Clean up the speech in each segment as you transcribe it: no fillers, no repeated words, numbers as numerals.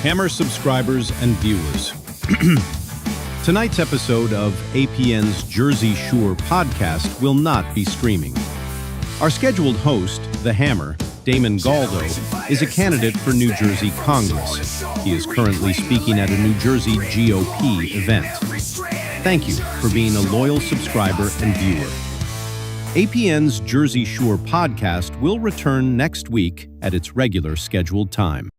Hammer subscribers and viewers. Tonight's episode of APN's Jersey Shore podcast will not be streaming. Our scheduled host, the Hammer, Damon Galdo, is a candidate for New Jersey Congress. He is currently speaking at a New Jersey GOP event. Thank you for being a loyal subscriber and viewer. APN's Jersey Shore podcast will return next week at its regular scheduled time.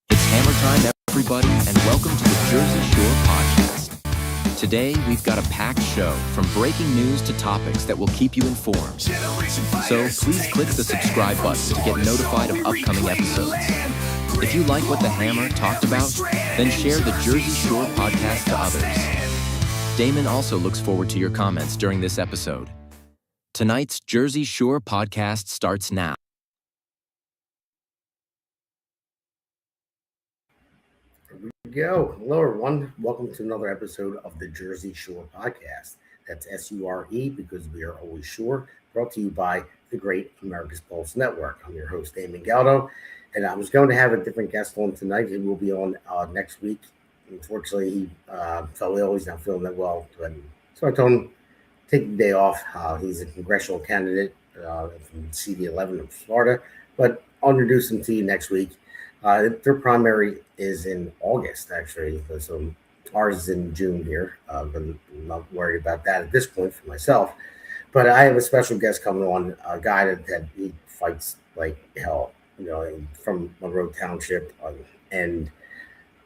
It's Hammer time, everybody, and welcome to the Jersey Shore podcast. Today, we've got a packed show from breaking news to topics that will keep you informed. So please click the subscribe button to get notified of upcoming episodes. If you like what the Hammer talked about, then share the Jersey Shore podcast to others. Damon also looks forward to your comments during this episode. Tonight's Jersey Shore podcast starts now. Here we go. Hello, everyone. Welcome to another episode of the Jersey Shore podcast. That's S-U-R-E because we are always sure. Brought to you by the Great America's Pulse Network. I'm your host, Damon Galdo. And I was going to have a different guest on tonight. He will be on next week. Unfortunately, he felt ill. He's not feeling that well. So I told him, take the day off. He's a congressional candidate from CD11 of Florida. But I'll introduce him to you next week. Their primary is in August, actually. So ours is in June here. I'm not worried about that at this point for myself. But I have a special guest coming on, a guy that he fights like hell. From Monroe Township, and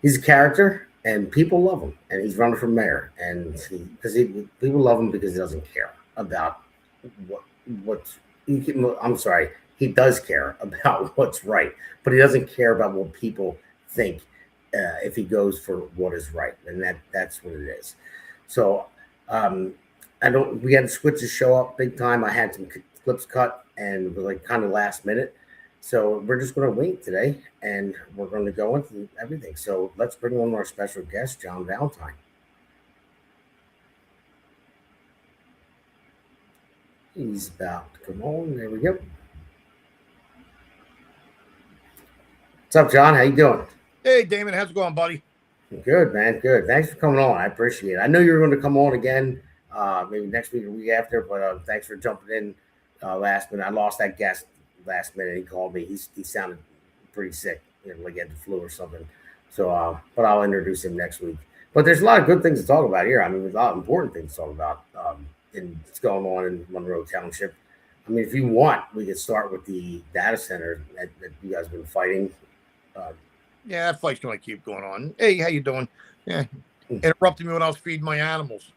he's a character, and people love him, and he's running for mayor, and people love him because he doesn't care about he does care about what's right, but he doesn't care about what people think if he goes for what is right, and that's what it is. So we had to switch the show up big time. I had some clips cut, and it was like kind of last minute. So we're just going to wait today, and we're going to go into everything. So let's bring on our special guest, John Valetine. He's about to come on. There we go. What's up, John? How you doing? Hey, Damon. How's it going, buddy? Good, man. Good. Thanks for coming on. I appreciate it. I know you were going to come on again, maybe next week or week after, but thanks for jumping in last minute. I lost that guest last minute. He called me. He sounded pretty sick, like he had the flu or something. So, but I'll introduce him next week. But there's a lot of good things to talk about here. I mean, there's a lot of important things to talk about in what's going on in Monroe Township. I mean, if you want, we could start with the data center that you guys have been fighting. Yeah, that fight's going to keep going on. Hey, how you doing? Yeah, interrupted me when I was feeding my animals.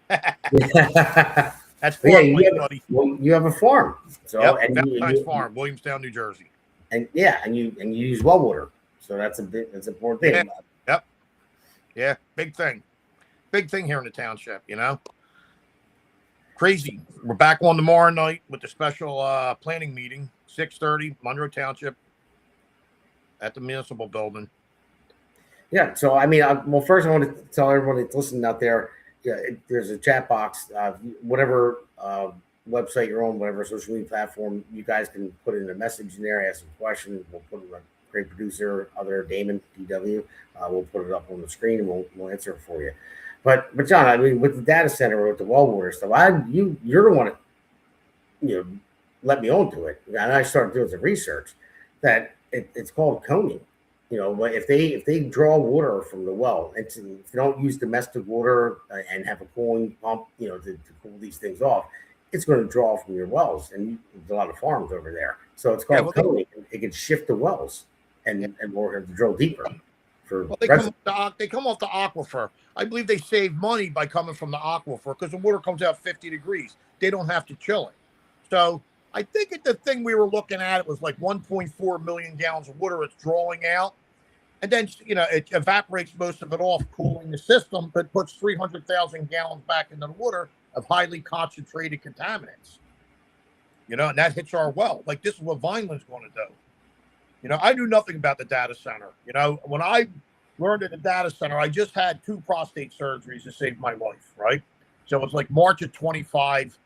That's farm, buddy. Well, you have a farm. So Valentine's Farm, Williamstown, New Jersey. And you use well water. So that's an important thing. Yep. Yeah, big thing. Big thing here in the township, Crazy. We're back on tomorrow night with the special planning meeting, 6:30, Monroe Township at the municipal building. Yeah, so I mean, first I want to tell everybody that's listening out there, there's a chat box, whatever website you're on, whatever social media platform, you guys can put in a message in there, ask some questions. We'll put in a great producer, other Damon, DW. We'll put it up on the screen and we'll answer it for you. But John, I mean, with the data center, with the well water stuff, you're the one that let me onto it, and I started doing some research that it's called coning. If they draw water from the well, and if they don't use domestic water and have a cooling pump, to cool these things off, it's going to draw from your wells. And there's a lot of farms over there, so it's called coning. It can shift the wells and more to drill deeper. They come off the aquifer. I believe they save money by coming from the aquifer because the water comes out 50 degrees. They don't have to chill it. So I think the thing we were looking at, it was like 1.4 million gallons of water it's drawing out. And then, it evaporates most of it off, cooling the system, but puts 300,000 gallons back into the water of highly concentrated contaminants. And that hits our well. Like, this is what Vineland's going to do. I knew nothing about the data center. When I learned at the data center, I just had 2 prostate surgeries to save my life, right? So it's like March of 25.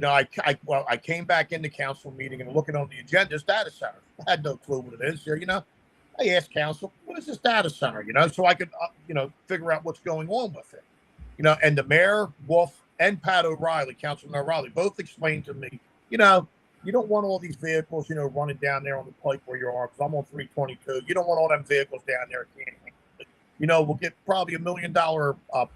I came back in the council meeting and looking on the agenda, it's data center. I had no clue what it is. So, I asked council, what is this data center? So I could, figure out what's going on with it. And the mayor, Wolf, and Pat O'Reilly, Councilman O'Reilly, both explained to me, you don't want all these vehicles, running down there on the pike where you are, because I'm on 322. You don't want all them vehicles down there. We'll get probably $1 million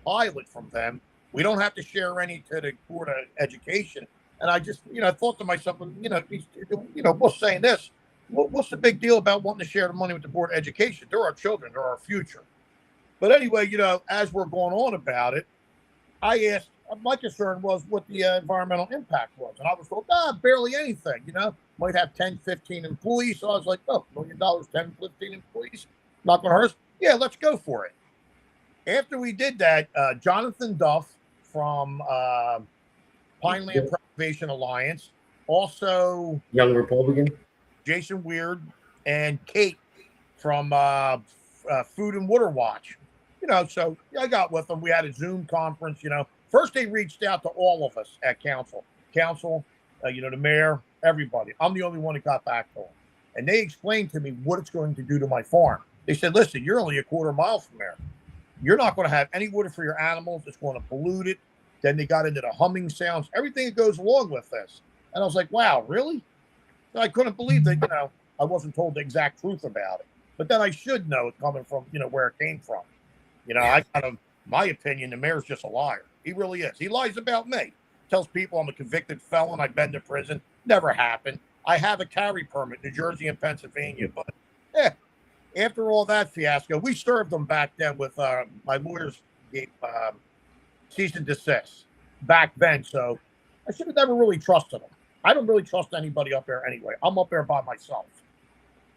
pilot from them. We don't have to share any to the Board of Education. And I just, thought to myself, what's saying this? What's the big deal about wanting to share the money with the Board of Education? They're our children. They're our future. But anyway, as we're going on about it, I asked, my concern was what the environmental impact was. And I was told, barely anything, might have 10, 15 employees. So I was like, $1 million, 10, 15 employees, not going to hurt us. Yeah, let's go for it. After we did that, Jonathan Duff from Pineland Preservation Alliance, also Young Republican, Jason Weird, and Kate from Food and Water Watch. So I got with them. We had a Zoom conference. First they reached out to all of us at council, the mayor, everybody. I'm the only one that got back to them, and they explained to me what it's going to do to my farm. They said, "Listen, you're only a quarter mile from there. You're not going to have any water for your animals. It's going to pollute it." Then they got into the humming sounds, everything that goes along with this. And I was like, wow, really? So I couldn't believe that, I wasn't told the exact truth about it. But then I should know it coming from, where it came from. My opinion, the mayor's just a liar. He really is. He lies about me. Tells people I'm a convicted felon. I've been to prison. Never happened. I have a carry permit, New Jersey and Pennsylvania. But, after all that fiasco, we served them back then with my lawyers gave cease and desist back then. So I should have never really trusted them. I don't really trust anybody up there anyway. I'm up there by myself.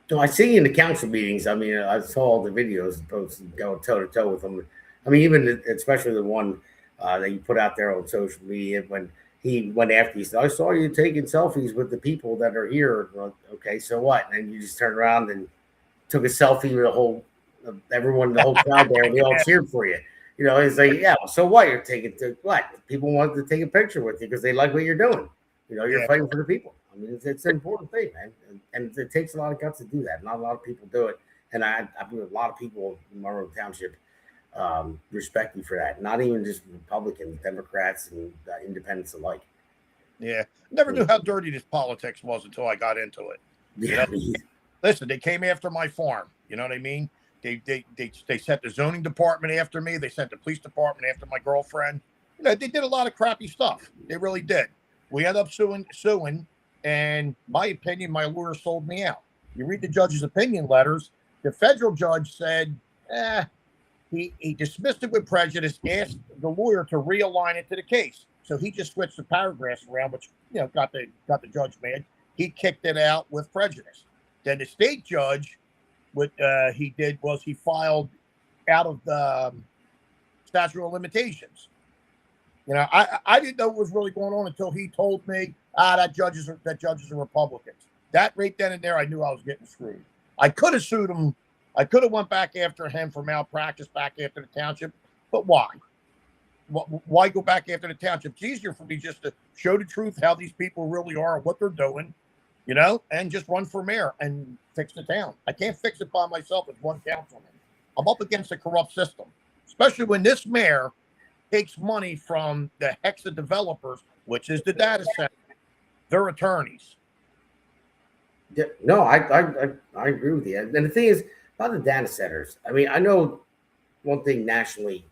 So I see in the council meetings, I saw all the videos, folks go toe to toe with them. Even especially the one that you put out there on social media when he went after you, said, I saw you taking selfies with the people that are here. Well, okay, so what? And then you just turned around and took a selfie with the whole crowd there, and they all cheered for you. It's like, yeah, so what? You're taking what? People want to take a picture with you because they like what you're doing. You're fighting for the people. It's an important thing, man. And it takes a lot of guts to do that. Not a lot of people do it. And I believe a lot of people in Monroe Township respect you for that. Not even just Republicans, Democrats, and independents alike. Yeah. Never knew how dirty this politics was until I got into it. Yeah. Listen, they came after my farm. You know what I mean? They sent the zoning department after me. They sent the police department after my girlfriend. They did a lot of crappy stuff. They really did. We ended up suing, and my opinion, my lawyer sold me out. You read the judge's opinion letters. The federal judge said, he dismissed it with prejudice, asked the lawyer to realign it to the case. So he just switched the paragraphs around, which got the judge mad. He kicked it out with prejudice. Then the state judge, what he did was he filed out of the statute of limitations. I didn't know what was really going on until he told me, that judges are Republicans. That right then and there, I knew I was getting screwed. I could have sued him. I could have went back after him for malpractice back after the township. But why? Why go back after the township? It's easier for me just to show the truth, how these people really are, and what they're doing, and just run for mayor and fix the town. I can't fix it by myself as one councilman. I'm up against a corrupt system, especially when this mayor takes money from the Hexa developers, which is the data center, their attorneys. Yeah, no, I agree with you. And the thing is about the data centers. I know one thing nationally,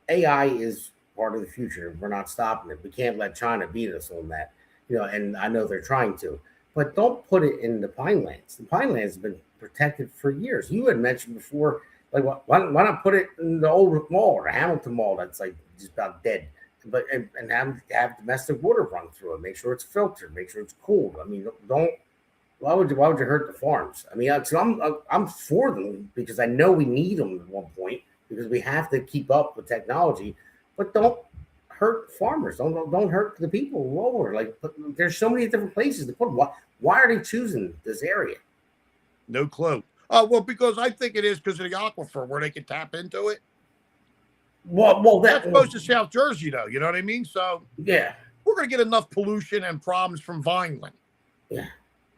AI is part of the future. We're not stopping it. We can't let China beat us on that. And I know they're trying to, but don't put it in the Pinelands. The Pinelands have been protected for years. You had mentioned before, like, why not put it in the old mall or Hamilton Mall that's like just about dead, but and have domestic water run through it. Make sure it's filtered. Make sure it's cooled. Don't. Why would you hurt the farms? I'm for them because I know we need them at one point because we have to keep up with technology, but don't hurt farmers. Don't hurt the people lower. Like, there's so many different places to put them. Why are they choosing this area? No clue. Oh, well, because I think it is because of the aquifer where they can tap into it. Well, that's close to South Jersey, though. You know what I mean? So yeah. we're going to get enough pollution and problems from Vineland. Yeah.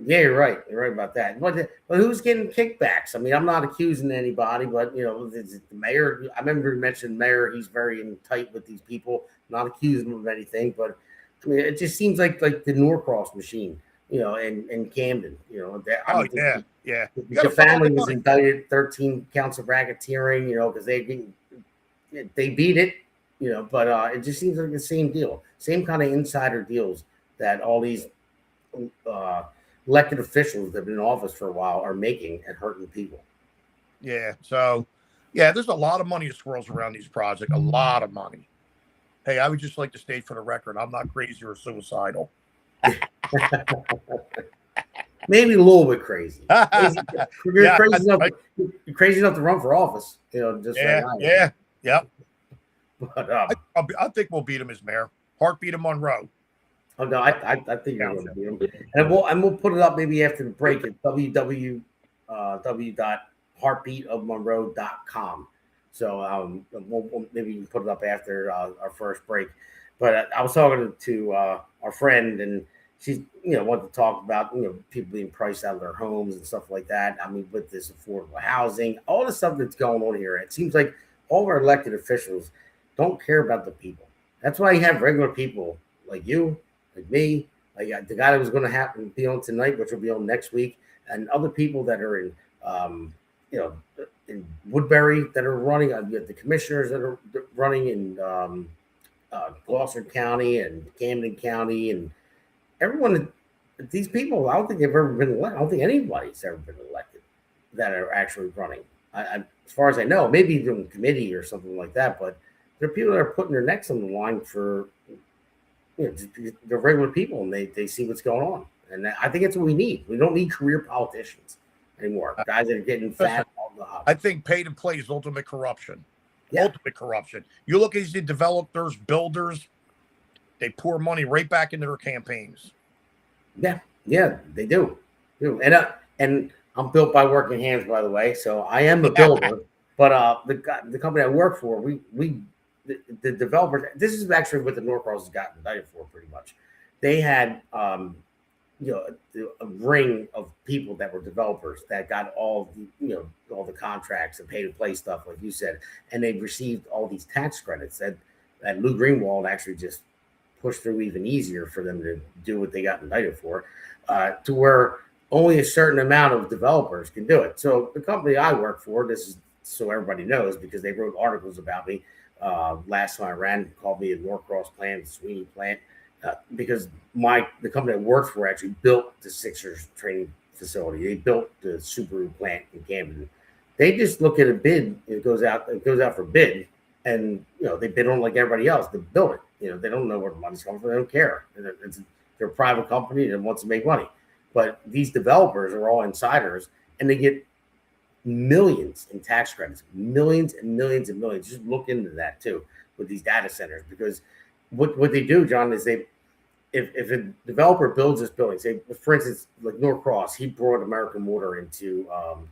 Yeah, you're right. You're right about that. But who's getting kickbacks? I mean, I'm not accusing anybody, but the mayor. I remember you mentioned the mayor. He's very in tight with these people. Not accusing them of anything, but I mean, it just seems like the Norcross machine, in Camden. Yeah. The family was indicted, 13 counts of racketeering. Because they beat it. But it just seems like the same deal, same kind of insider deals that all these elected officials that have been in office for a while are making and hurting people. Yeah. So, there's a lot of money that swirls around these projects. A lot of money. Hey, I would just like to state for the record, I'm not crazy or suicidal. Maybe a little bit crazy. You're crazy enough to run for office. Just yeah. But I think we'll beat him as mayor. Hart beat him Monroe. Oh no, I think you're going to beat him, and we'll put it up maybe after the break at www.heartbeatofmonroe.com. So we'll maybe put it up after our first break. But I was talking to our friend, and she's wanted to talk about people being priced out of their homes and stuff like that. I mean, with this affordable housing, all the stuff that's going on here, it seems like all of our elected officials don't care about the people. That's why you have regular people like you, like me, like the guy that was going to be on tonight, which will be on next week, and other people that are in, in Woodbury that are running. You have the commissioners that are running in Gloucester County and Camden County, and everyone. These people, I don't think they've ever been elected. I don't think anybody's ever been elected that are actually running. As far as I know, maybe doing committee or something like that, but there are people that are putting their necks on the line for. They're regular people, and they see what's going on, and I think that's what we need. We don't need career politicians anymore. Guys that are getting fat. I think pay to play is ultimate corruption. Yeah. Ultimate corruption. You look at these developers, builders, they pour money right back into their campaigns. Yeah, they do. And I'm built by working hands, by the way. So I am a builder, but the company I work for, the developers, this is actually what the Norcross has gotten indicted for pretty much. They had, a ring of people that were developers that got all the contracts and pay to play stuff, like you said, and they received all these tax credits that Lou Greenwald actually just pushed through even easier for them to do what they got indicted for, to where only a certain amount of developers can do it. So the company I work for, this is so everybody knows because they wrote articles about me. Last time I ran, called me a Norcross plant, Sweeney plant, because the company I worked for actually built the Sixers training facility. They built the Subaru plant in Camden. They just look at a bid. It goes out for bid, and they bid on like everybody else to build it. They don't know where the money's coming from. They don't care. They're a private company that wants to make money. But these developers are all insiders, and they get millions in tax credits, millions and millions and millions. Just look into that too with these data centers, because what they do, John, is if a developer builds this building, say for instance like Norcross, he brought American Water into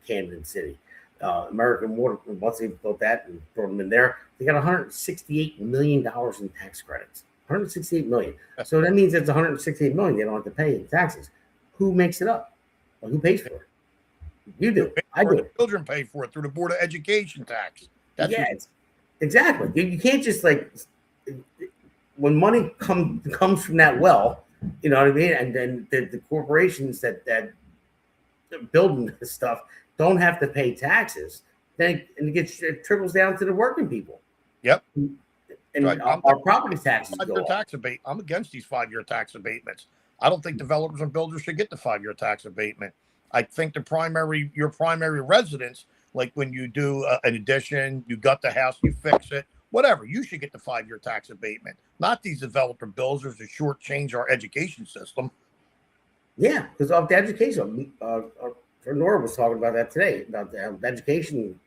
Camden City. American Water, once they built that and brought them in there, they got $168 million in tax credits. $168 million. So that means it's $168 million they don't have to pay in taxes. Who makes it up? Well, who pays for it? You do. I do. The children pay for it through the Board of Education tax. Exactly. You can't just when money comes from that well, you know what I mean? And then the corporations that building this stuff don't have to pay taxes. Then it trickles down to the working people. Yep. And right. Our property taxes go up. I'm against these 5-year tax abatements. I don't think developers and builders should get the 5-year tax abatement. I think your primary residence, like when you do an addition, you gut the house, you fix it, whatever, you should get the 5-year tax abatement. Not these developer builders that shortchange our education system. Yeah, because of the education, Nora was talking about that today, about the education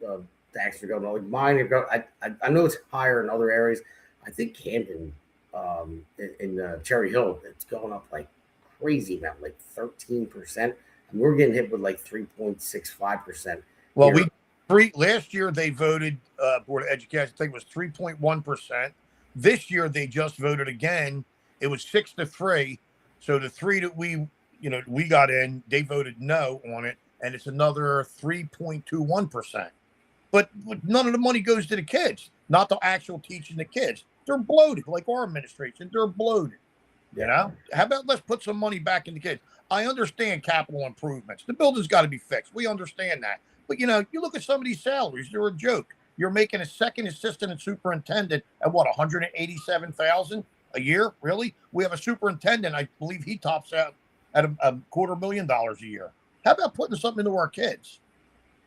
tax are going on. Like mine, I know it's higher in other areas. I think Camden, in Cherry Hill, it's going up like crazy amount, like 13%. And we're getting hit with like 3.65%. Well, last year they voted Board of Education, I think it was 3.1%. This year they just voted again, It was 6-3. So the three that we got in, they voted no on it, and it's another 3.21%. But none of the money goes to the kids, not the actual teaching the kids. They're bloated, like our administration. They're bloated. You know, how about let's put some money back in the kids? I understand capital improvements. The building's got to be fixed. We understand that. But, you look at some of these salaries. They're a joke. You're making a second assistant and superintendent at what, $187,000 a year? Really? We have a superintendent. I believe he tops out at a $250,000 a year. How about putting something into our kids?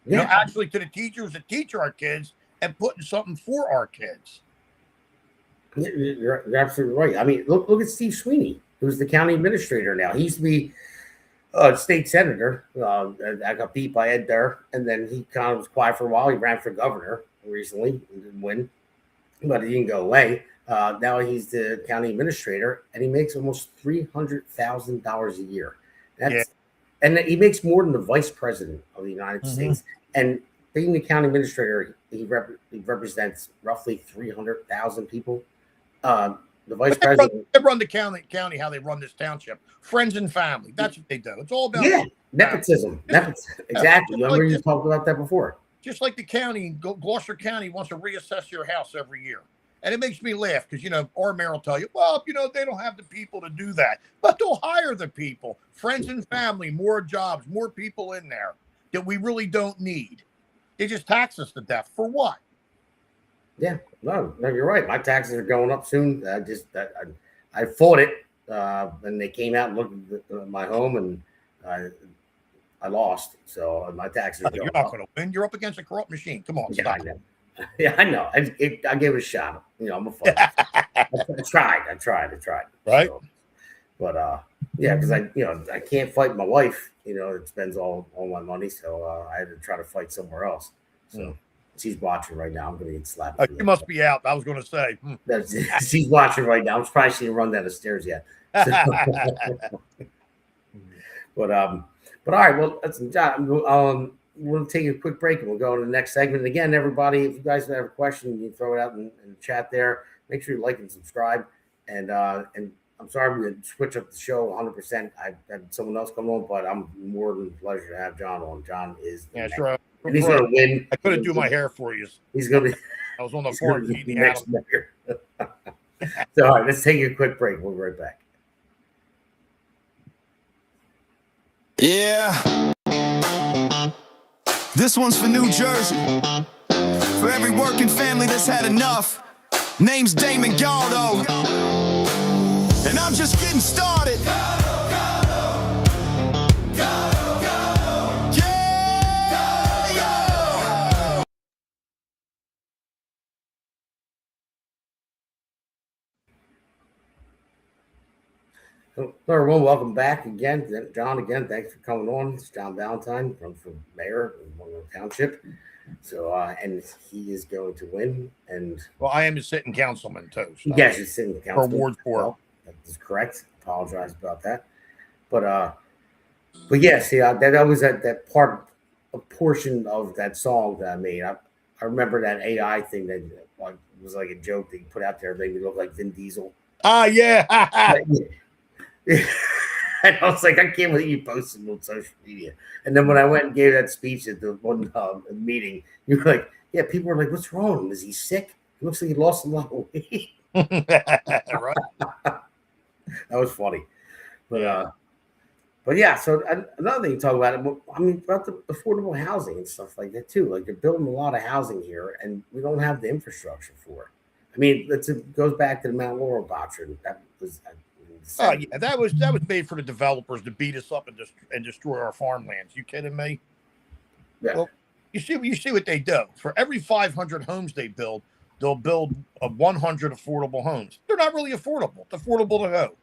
Yeah. Actually to the teachers that teach our kids and putting something for our kids. You're absolutely right. I mean, look at Steve Sweeney, who's the county administrator now. He used to be state senator. I got beat by Ed Durr, and then he kind of was quiet for a while. He ran for governor recently and didn't win, but he didn't go away. Now he's the county administrator, and he makes almost $300,000 a year. And he makes more than the vice president of the United States. And being the county administrator, he represents roughly 300,000 people. The vice president. They run the county how they run this township. Friends and family. That's what they do. It's all about nepotism. Exactly. Remember you talked about that before. Just like the county, Gloucester County wants to reassess your house every year. And it makes me laugh because, our mayor will tell you, well, they don't have the people to do that. But they'll hire the people. Friends and family, more jobs, more people in there that we really don't need. They just tax us to death. For what? Yeah, no, you're right. My taxes are going up soon. I fought it, and they came out and looked at my home, and I lost. So my taxes are going up. You're not going to win. You're up against a corrupt machine. Come on, stop. I know. I gave it a shot. I'm a fighter. I tried. Right. So, but because I can't fight my wife. It spends all my money, so I had to try to fight somewhere else. So. She's watching right now. I'm going to get slapped. She must be out. I was going to say. She's watching right now. I'm surprised she didn't run down the stairs yet. So, but all right. Well, that's we'll take a quick break and we'll go to the next segment. And again, everybody, if you guys have a question, you can throw it out in the chat there. Make sure you like and subscribe. And I'm sorry we didn't switch up the show 100%. I had someone else come on, but I'm more than pleasure to have John on. John is sure. And he's going to win. I couldn't do my hair for you. He's going to be. I was on the floor eating next mayor. So, all right, let's take a quick break. We'll be right back. Yeah. This one's for New Jersey. For every working family that's had enough. Name's Damon Galdo. And I'm just getting started. Hello, everyone. Welcome back again. John, again, thanks for coming on. It's John Valetine. I'm from mayor of Monroe Township. So, and he is going to win. And well, I am a sitting councilman, too. So. Yes, he's sitting councilman. For Ward 4. Well, that is correct. Apologize about that. But yeah, see, that was that a portion of that song that I made. I remember that AI thing that was like a joke that you put out there, made me look like Vin Diesel. Yeah. And I was like, I can't believe you posted on social media. And then when I went and gave that speech at the one meeting, you were like, yeah, people were like, what's wrong with him? Is he sick? He looks like he lost a lot of weight. Right. That was funny. But yeah, so another thing to talk about, about the affordable housing and stuff like that too. Like they're building a lot of housing here and we don't have the infrastructure for it. I mean, it goes back to the Mount Laurel doctrine. That was that was made for the developers to beat us up and destroy our farmlands. You kidding me? Yeah. Well, you see what they do. For every 500 homes they build, they'll build 100 affordable homes. They're not really affordable. It's affordable to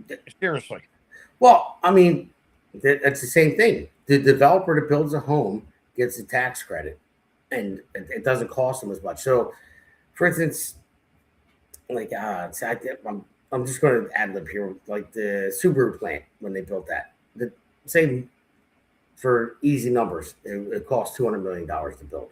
who? Seriously. Well, I mean, that's the same thing. The developer that builds a home gets a tax credit, and it doesn't cost them as much. So, for instance, like I'm just going to ad lib here, like the Subaru plant when they built that. Say for easy numbers, it cost $200 million to build.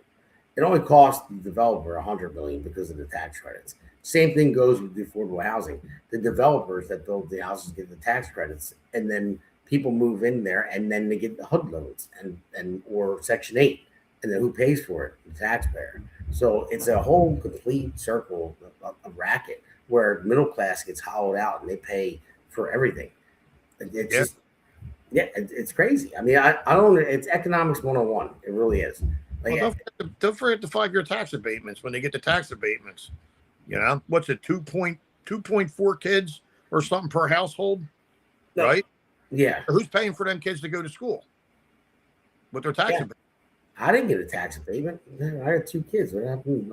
It only cost the developer $100 million because of the tax credits. Same thing goes with the affordable housing. The developers that build the houses get the tax credits, and then people move in there, and then they get the HUD loans and or Section 8, and then who pays for it? The taxpayer. So it's a whole complete circle, a racket where middle class gets hollowed out and they pay for everything. It's just, it's crazy. I mean, I don't. It's economics 101. It really is. Like, well, don't forget the 5-year tax abatements when they get the tax abatements. You know, what's it, 2.4 kids or something per household, right? Yeah. Who's paying for them kids to go to school with their tax abatement? I didn't get a tax abatement. I had 2 kids. What happened?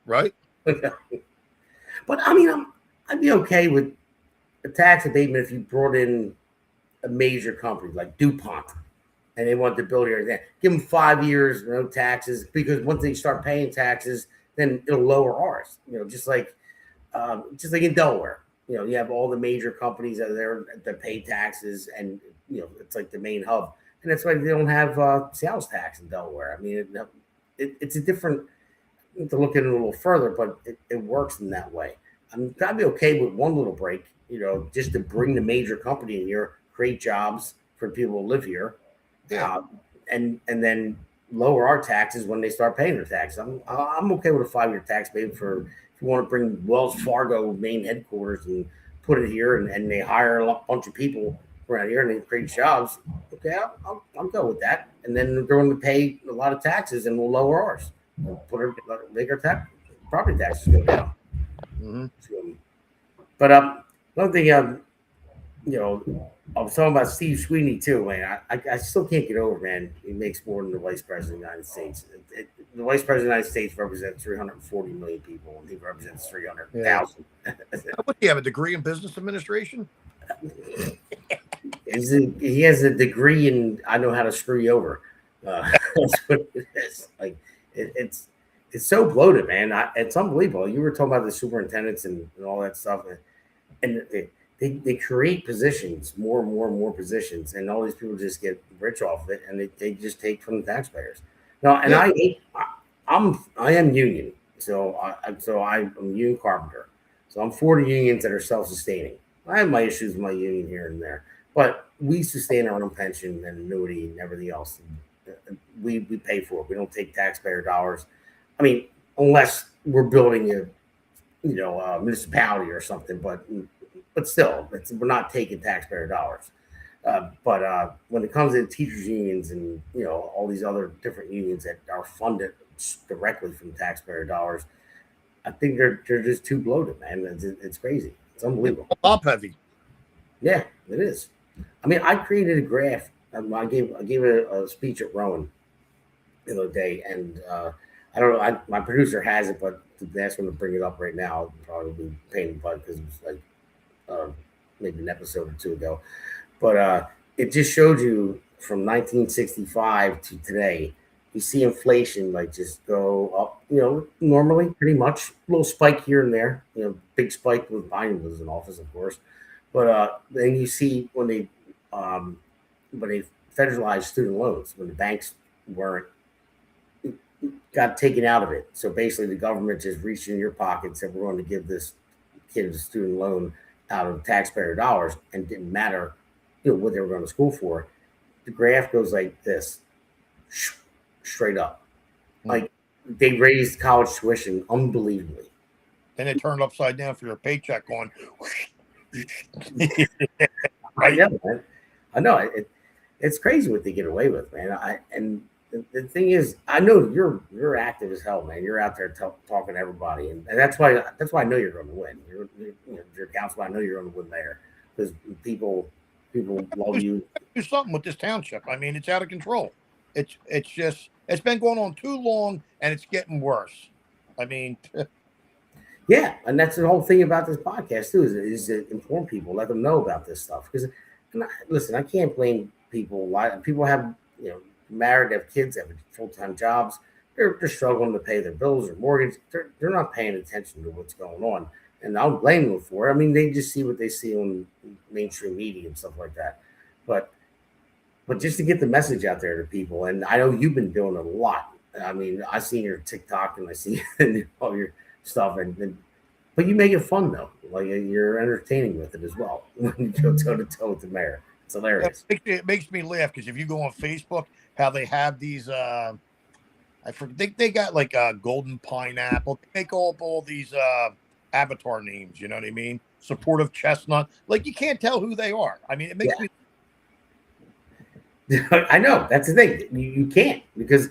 Right. But I mean, I'd be okay with a tax abatement if you brought in a major company like DuPont and they want to build here. Give them 5 years, no taxes, because once they start paying taxes, then it'll lower ours. You know, just like in Delaware. You know, you have all the major companies that are there that pay taxes, and you know, it's like the main hub, and that's why they don't have sales tax in Delaware. I mean, it's a different. You have to look at it a little further, but it works in that way. I'd be okay with one little break, you know, just to bring the major company in here, create jobs for people who live here, and then lower our taxes when they start paying their taxes. I'm okay with a 5-year tax maybe for if you want to bring Wells Fargo main headquarters and put it here, and they hire a bunch of people around here and they create jobs. Okay, I'll go with that. And then they're going to pay a lot of taxes, and we'll lower ours. We'll make our property taxes go down. Mm-hmm. But another thing, you know, I was talking about Steve Sweeney too, man. I still can't get over, man. He makes more than the Vice President of the United States. The Vice President of the United States represents 340 million people, and he represents 300,000. What do you have, a degree in business administration? He has a degree in I know how to screw you over. That's what it is. Like it's so bloated, man. It's unbelievable. You were talking about the superintendents and all that stuff, and they create positions, more and more positions, and all these people just get rich off of it, and they just take from the taxpayers. Now, and I am union, so I'm a union carpenter, so I'm for the unions that are self-sustaining. I have my issues with my union here and there, but we sustain our own pension and annuity and everything else. We pay for it. We don't take taxpayer dollars. I mean, unless we're building a municipality or something, but still, we're not taking taxpayer dollars. But when it comes to teachers unions and all these other different unions that are funded directly from taxpayer dollars, I think they're just too bloated, man. It's crazy. It's unbelievable. Top heavy. Yeah, it is. I mean, I created a graph. I gave a speech at Rowan the other day, and I don't know. My producer has it, but to ask him to bring it up right now, I'll probably be paying the butt because it was like maybe an episode or 2 ago. But it just showed you from 1965 to today. You see inflation like just go up, normally pretty much a little spike here and there, big spike with Biden was in office, of course. But then you see when they federalized student loans, when the banks got taken out of it. So basically the government just reached in your pocket and said, we're going to give this kid a student loan out of taxpayer dollars, and it didn't matter what they were going to school for. The graph goes like this, straight up. Like they raised college tuition unbelievably. Then it turned upside down for your paycheck going. Right. I know. It's crazy what they get away with, man. And the thing is, I know you're active as hell, man. You're out there talking to everybody, and that's why I know you're going to win. You're councilman. I know you're going to win there because people love you. Do something with this township. I mean, it's out of control. It's been going on too long, and it's getting worse. I mean, yeah, and that's the whole thing about this podcast too, is to inform people, let them know about this stuff. Because listen, I can't blame people. People have married, have kids, have full-time jobs. They're struggling to pay their bills or mortgage. They're not paying attention to what's going on, and I don't blame them for it. I mean, they just see what they see on mainstream media and stuff like that. But just to get the message out there to people, and I know you've been doing a lot. I mean, I seen your TikTok and I see all your stuff, but you make it fun though. Like you're entertaining with it as well when you go toe to toe with the mayor. It's hilarious. It makes me laugh because if you go on Facebook, how they have these, I forget they got like golden pineapple. They make all these avatar names. You know what I mean? Supportive chestnut. Like you can't tell who they are. I mean, it makes me. I know that's the thing. You can't because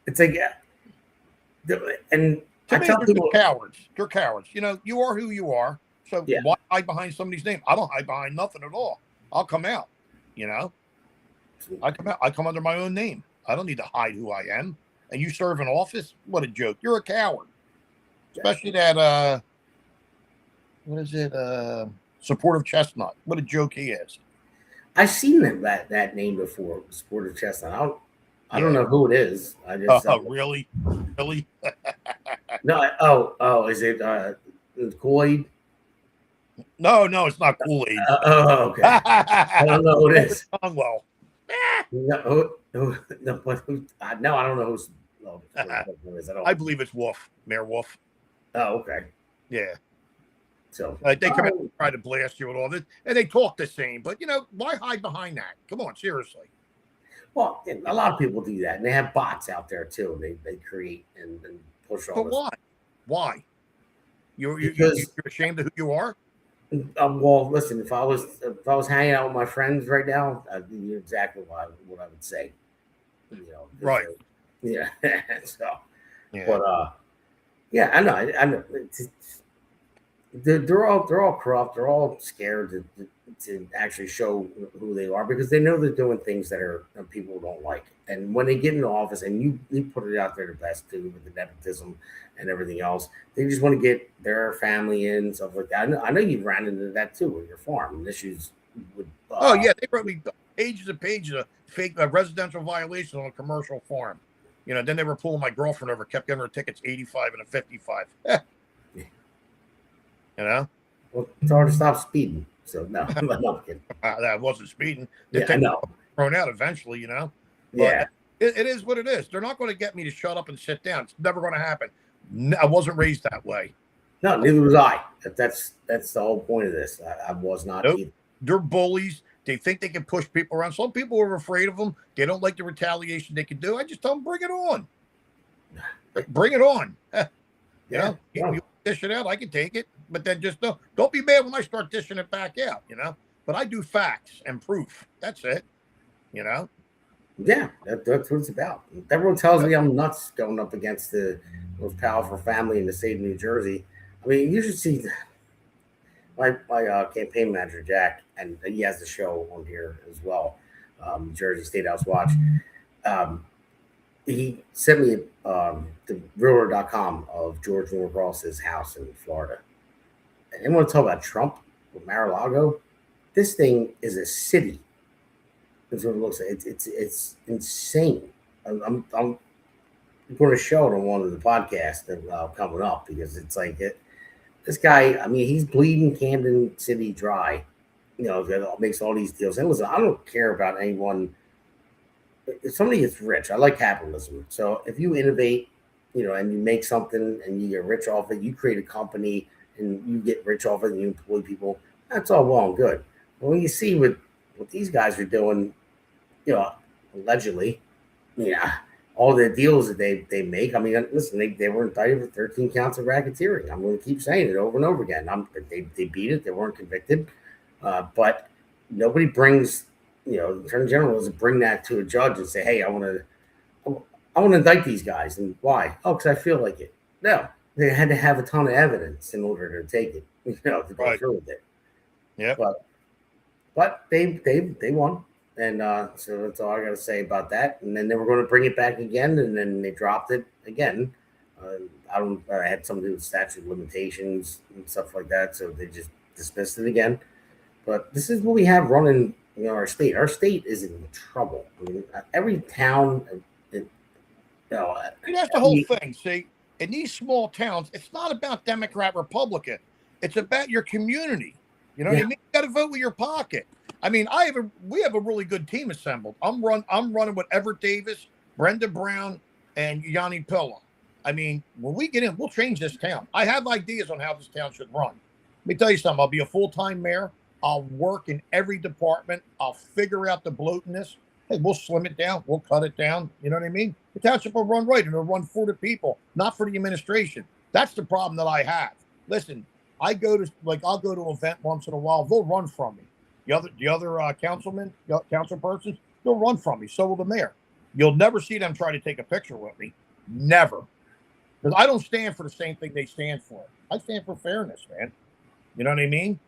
it's like, and To I me, tell they're people, cowards. You're cowards. You know, you are who you are. So why hide behind somebody's name? I don't hide behind nothing at all. I'll come out. You know, I come out. I come under my own name. I don't need to hide who I am. And you serve in office? What a joke! You're a coward. Especially that what is it? Supportive chestnut. What a joke he is. I've seen that name before, Sportive Chestnut. I don't know who it is. I just really? No. Is it Kool-Aid? No, it's not Kool-Aid. Okay. I don't know who it is. Well, No, I don't know who's. No, I believe it's Wolf, Mayor Wolf. Oh, okay. Yeah. So they come out and try to blast you with all this, and they talk the same. But why hide behind that? Come on, seriously. Well, a lot of people do that, and they have bots out there too. They create and push all. But this. Why? You're ashamed of who you are? Well, listen. If I was hanging out with my friends right now, you're exactly what I would say. Right. Yeah. So, yeah. But yeah, I know. They're all corrupt. They're all scared to actually show who they are because they know they're doing things that people don't like. And when they get into office, and you put it out there the best too with the nepotism and everything else, they just want to get their family in and stuff like that. I know you've ran into that too with your farm and issues with. They wrote me pages and pages of fake residential violations on a commercial farm. Then they were pulling my girlfriend over, kept giving her tickets 85 and a 55. Well, it's hard to stop speeding. So no, I'm not kidding. That wasn't speeding. I know. Thrown out eventually, But yeah. It is what it is. They're not going to get me to shut up and sit down. It's never going to happen. I wasn't raised that way. No, neither was I. That's the whole point of this. I was not either. They're bullies. They think they can push people around. Some people are afraid of them. They don't like the retaliation they can do. I just tell them, bring it on. Bring it on. You dish it out, I can take it. But then just don't be mad when I start dishing it back out, But I do facts and proof. That's it, Yeah, that's what it's about. Everyone tells me I'm nuts going up against the most powerful family in the state of New Jersey. I mean, you should see my campaign manager, Jack, and he has the show on here as well, Jersey State House Watch. He sent me the realtor.com of George Norcross's house in Florida. And they want to talk about Trump with Mar-a-Lago. This thing is a city. That's what it looks like. It's insane. I'm going to show it on one of the podcasts that coming up because it's like this guy. I mean, he's bleeding Camden City dry. That makes all these deals. And listen, I don't care about anyone. If somebody gets rich, I like capitalism. So if you innovate, and you make something and you get rich off it, you create a company and you get rich off it and you employ people. That's all well and good. But when you see what these guys are doing, allegedly, all the deals that they make. I mean, listen, they were indicted for 13 counts of racketeering. I'm going to keep saying it over and over again. They beat it. They weren't convicted. But nobody brings, the Attorney General doesn't bring that to a judge and say, hey, I want to indict these guys. And why? Oh, because I feel like it. No, they had to have a ton of evidence in order to take it, to go through with it. Yeah. But they won. And so that's all I got to say about that. And then they were going to bring it back again, and then they dropped it again. I had something to do with statute of limitations and stuff like that, so they just dismissed it again. But this is what we have running, our state. Our state is in trouble. I mean, every town, that's the whole thing. See, in these small towns, it's not about Democrat, Republican. It's about your community. You know what I mean? You got to vote with your pocket. I mean, we have a really good team assembled. I'm running with Everett Davis, Brenda Brown, and Yanni Pilla. I mean, when we get in, we'll change this town. I have ideas on how this town should run. Let me tell you something. I'll be a full-time mayor. I'll work in every department. I'll figure out the bloatness. Hey, we'll slim it down. We'll cut it down. You know what I mean? The township will run right, and it'll run for the people, not for the administration. That's the problem that I have. Listen, I'll go to an event once in a while. They'll run from me. The other councilmen, council persons, they'll run from me. So will the mayor. You'll never see them try to take a picture with me. Never. Because I don't stand for the same thing they stand for. I stand for fairness, man. You know what I mean?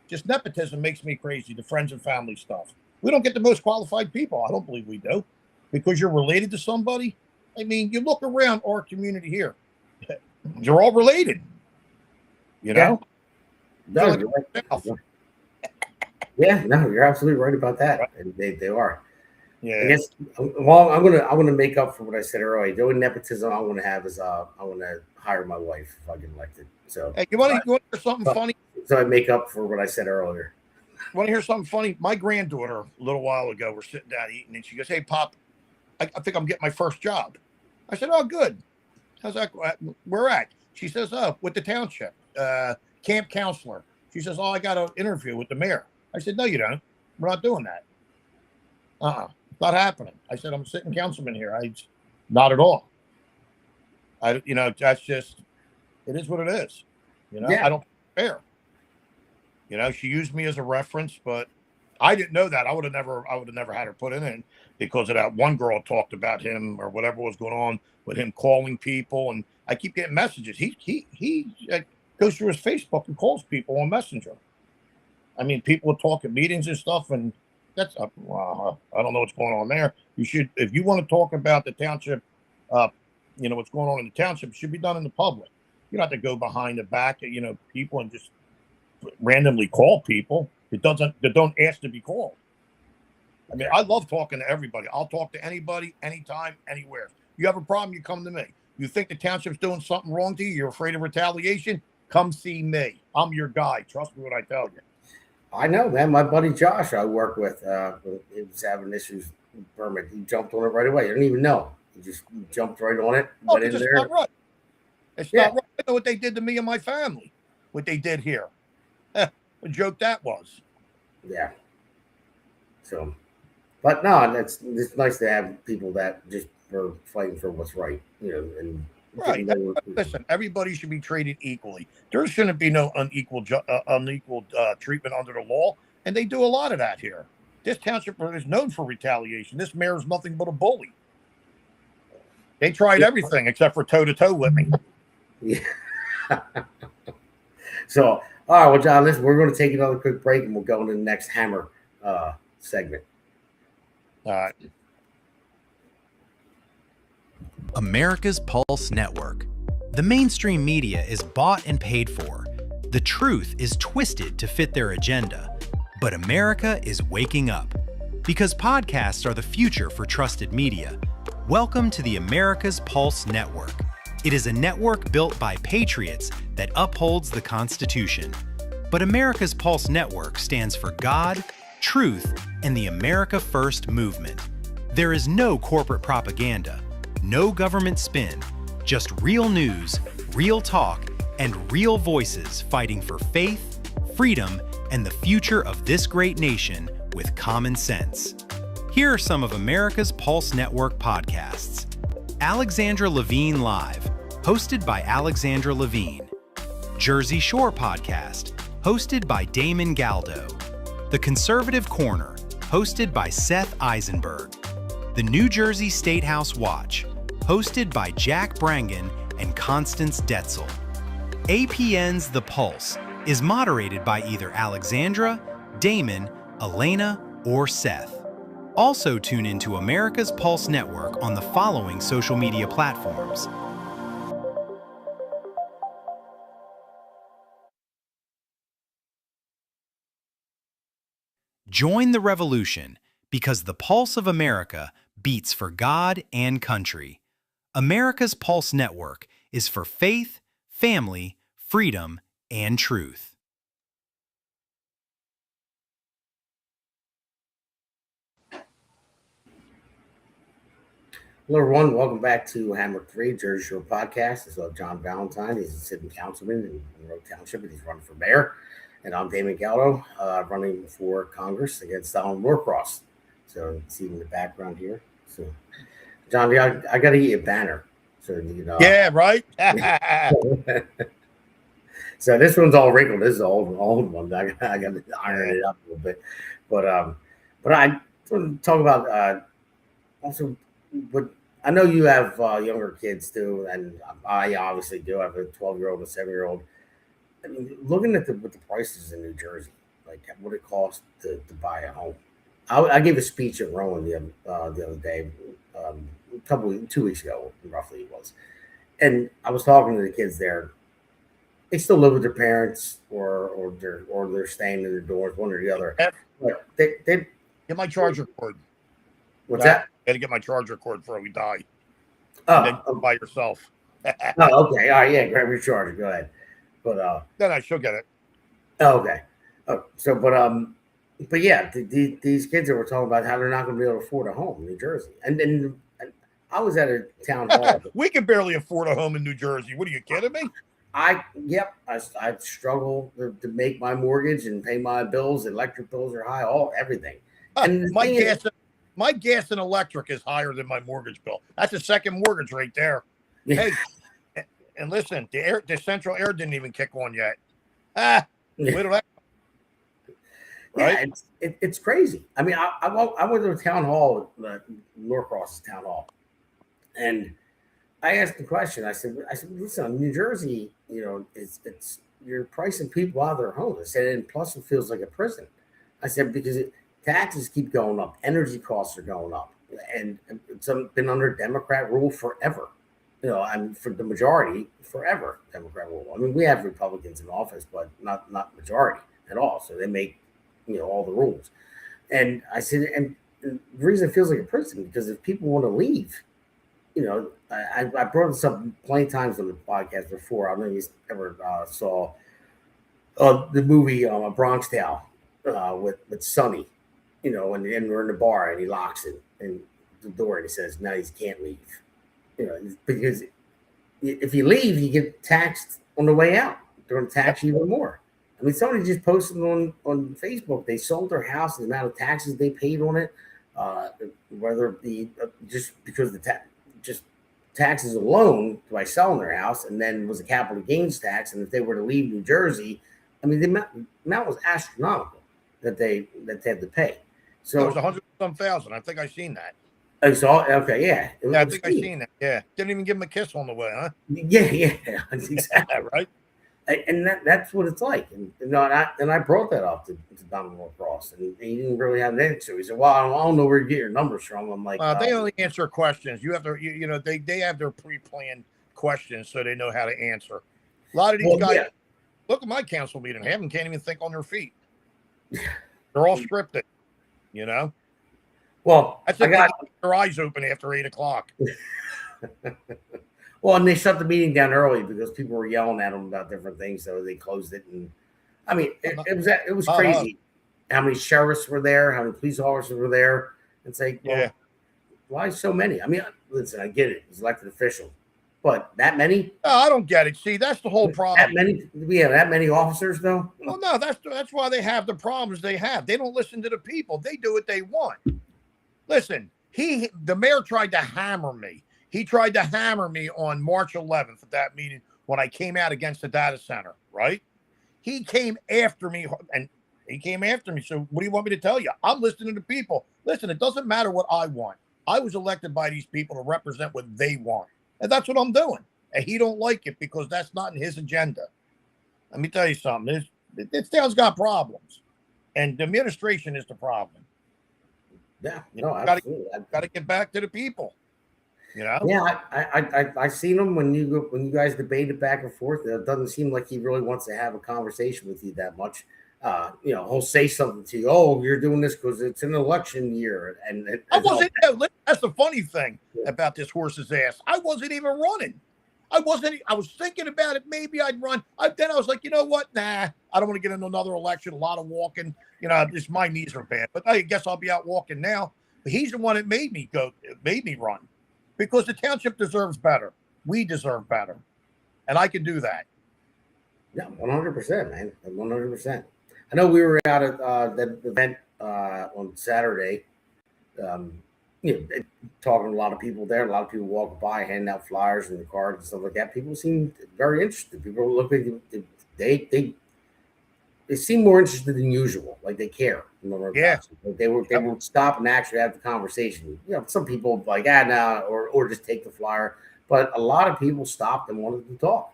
Just nepotism makes me crazy, the friends and family stuff. We don't get the most qualified people. I don't believe we do. Because you're related to somebody. I mean, you look around our community here. You're all related. You know? No, you're right. Yeah, no, you're absolutely right about that. And they are. Yeah. I guess. Well, I'm gonna make up for what I said earlier. The only nepotism I'm gonna have is I'm gonna hire my wife if I get elected. So hey, you want to hear something funny? So I make up for what I said earlier. Want to hear something funny? My granddaughter, a little while ago, we're sitting down eating, and she goes, "Hey, Pop, I think I'm getting my first job." I said, "Oh, good. How's that? Where at?" She says, "Oh, with the township, camp counselor." She says, "Oh, I got an interview with the mayor." I said, "No, you don't. We're not doing that. Not happening." I said, "I'm sitting councilman here. Not at all. That's just, it is what it is. Yeah. I don't care. She used me as a reference, but I didn't know that. I would have never had her put in because of that one girl talked about him or whatever was going on with him calling people. And I keep getting messages. He goes through his Facebook and calls people on Messenger. I mean, people would talk at meetings and stuff, and that's I don't know what's going on there. You should, if you want to talk about the township, what's going on in the township, it should be done in the public. You don't have to go behind the back of, people and just randomly call people that don't ask to be called. I mean, I love talking to everybody. I'll talk to anybody, anytime, anywhere. You have a problem, you come to me. You think the township's doing something wrong to you, you're afraid of retaliation, come see me. I'm your guy. Trust me when I tell you. I know, man. My buddy Josh I work with, he was having issues with permit. He jumped on it right away. I didn't even know. He just jumped right on it. Went in there. Not right. It's not right. I know what they did to me and my family. What they did here. What a joke that was. Yeah. So, but no, it's nice to have people that just are fighting for what's right, and right. Listen, everybody should be treated equally. There shouldn't be no unequal treatment under the law, and they do a lot of that here. This township is known for retaliation. This mayor is nothing but a bully. They tried everything except for toe-to-toe with me. Yeah. So, all right, well, John, listen, we're going to take another quick break, and we'll go into the next Hammer segment. All right. America's Pulse Network. The mainstream media is bought and paid for. The truth is twisted to fit their agenda. But America is waking up. Because podcasts are the future for trusted media. Welcome to the America's Pulse Network. It is a network built by patriots that upholds the Constitution. But America's Pulse Network stands for God, truth, and the America First movement. There is no corporate propaganda, no government spin, just real news, real talk, and real voices fighting for faith, freedom, and the future of this great nation with common sense. Here are some of America's Pulse Network podcasts. Alexandra Levine Live, hosted by Alexandra Levine. Jersey Shore Podcast, hosted by Damon Galdo. The Conservative Corner, hosted by Seth Eisenberg. The New Jersey State House Watch, hosted by Jack Brangan and Constance Detzel. APN's The Pulse is moderated by either Alexandra, Damon, Elena, or Seth. Also tune into America's Pulse Network on the following social media platforms. Join the revolution because the pulse of America beats for God and country. America's Pulse Network is for faith, family, freedom, and truth. Hello, everyone. Welcome back to Hammer 3, Jersey Shore Podcast. This is John Valentine. He's a sitting councilman in Monroe Township, and he's running for mayor. And I'm Damon Galdo, running for Congress against Donald Norcross. So, see in the background here. So, John, I got to get you a banner. So, Yeah, right? So, this one's all wrinkled. This is an old one. I got to iron it up a little bit. But I want to talk about also what I know you have younger kids too, and I obviously do. I have a 12-year-old and a 7-year-old. I mean, looking at the prices in New Jersey, like what it costs to buy a home. I gave a speech at Rowan the other day, 2 weeks ago, roughly it was, and I was talking to the kids there. They still live with their parents, or they're staying in their dorms, one or the other. But they Get my charger cord. What's that? Got to get my charger cord before we die. Oh, And then by yourself. oh, okay. All right, yeah, grab your charger. Go ahead. But Then I should get it. okay. Oh, so but yeah, these kids that we're talking about how they're not going to be able to afford a home in New Jersey, and I was at a town hall. We can barely afford a home in New Jersey. What are you kidding me? I struggle to make my mortgage and pay my bills. Electric bills are high, everything. And my gas and electric is higher than my mortgage bill. That's a second mortgage right there. Yeah. Hey, and listen, the central air didn't even kick on yet. Where do I? Right? Yeah, it's crazy. I mean, I went to a town hall, Norcross town hall, and I asked the question. I said, listen, New Jersey, it's you're pricing people out of their homes. I said, and plus it feels like a prison. I said because taxes keep going up, energy costs are going up, and it's been under Democrat rule forever. I'm for the majority forever Democrat rule. I mean, we have Republicans in office, but not majority at all. So they make all the rules. And I said, and the reason it feels like a prison because if people want to leave, I brought this up plenty of times on the podcast before. I don't know if you ever saw the movie Bronx Tale with Sonny, and we're in the bar and he locks it and the door and he says, "No, he can't leave." Because if you leave, you get taxed on the way out. They're going to tax you even more. I mean, somebody just posted on Facebook. They sold their house and the amount of taxes they paid on it, whether it be just because just taxes alone by selling their house, and then was a capital gains tax. And if they were to leave New Jersey, I mean, the amount was astronomical that they had to pay. So it was 100-some thousand. I think I seen that. I saw. Okay, yeah. I think I seen that. Yeah, didn't even give him a kiss on the way, huh? Yeah, exactly. Right. And that's what it's like. And I brought that up to Donald Norcross, and he didn't really have an answer. He said, "Well, I don't know where you get your numbers from." I'm like, they only answer questions. You have to, they have their pre-planned questions, so they know how to answer. A lot of these guys. Yeah. Look at my council meeting. Half of them can't even think on their feet. They're all scripted. Well, I think they keep their eyes open after 8:00. Well, and they shut the meeting down early because people were yelling at them about different things, so they closed it. And I mean, it was crazy how many sheriffs were there, how many police officers were there. It's like, well, why so many? I mean, listen, I get it; he's elected official, but that many? No, I don't get it. See, that's the whole problem. That many? We have that many officers, though. Well, no, that's why they have the problems they have. They don't listen to the people. They do what they want. Listen, the mayor tried to hammer me. He tried to hammer me on March 11th at that meeting when I came out against the data center, right? He came after me, So what do you want me to tell you? I'm listening to people. Listen, it doesn't matter what I want. I was elected by these people to represent what they want. And that's what I'm doing. And he don't like it because that's not in his agenda. Let me tell you something. This town's got problems. And the administration is the problem. Yeah, absolutely. Got to get back to the people. Yeah, I seen him when you guys debated back and forth. It doesn't seem like he really wants to have a conversation with you that much. He'll say something to you. Oh, you're doing this because it's an election year, and I wasn't. That's the funny thing about this horse's ass. I wasn't even running. I was thinking about it. Maybe I'd run. Then I was like, you know what? Nah, I don't want to get into another election. A lot of walking. Just my knees are bad. But I guess I'll be out walking now. But he's the one that made me run. because the township deserves better. We deserve better. And I can do that. Yeah, 100%, man. 100%. I know we were out at that event on Saturday, talking to a lot of people there. A lot of people walking by, handing out flyers and the cards and stuff like that. People seemed very interested. People look like they seem more interested than usual. Like they care. Yeah. Like they would stop and actually have the conversation. Some people like nah, or just take the flyer. But a lot of people stopped and wanted to talk.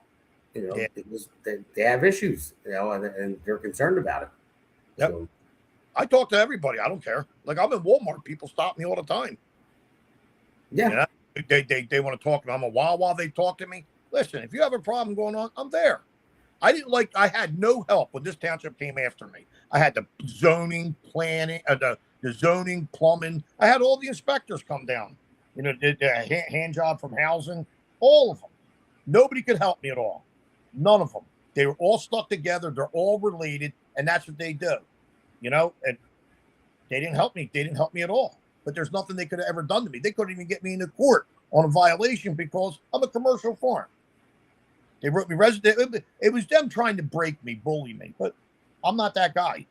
Because they have issues, and they're concerned about it. Yep. So, I talk to everybody. I don't care. Like I'm in Walmart, people stop me all the time. Yeah. They want to talk to me. I'm a while they talk to me. Listen, if you have a problem going on, I'm there. I had no help when this township came after me. I had the zoning, planning, the zoning, plumbing. I had all the inspectors come down. Did a hand job from housing, all of them. Nobody could help me at all. None of them. They were all stuck together. They're all related, and that's what they do. And they didn't help me. They didn't help me at all. But there's nothing they could have ever done to me. They couldn't even get me into court on a violation because I'm a commercial farm. They wrote me resident. It was them trying to break me, bully me, but I'm not that guy.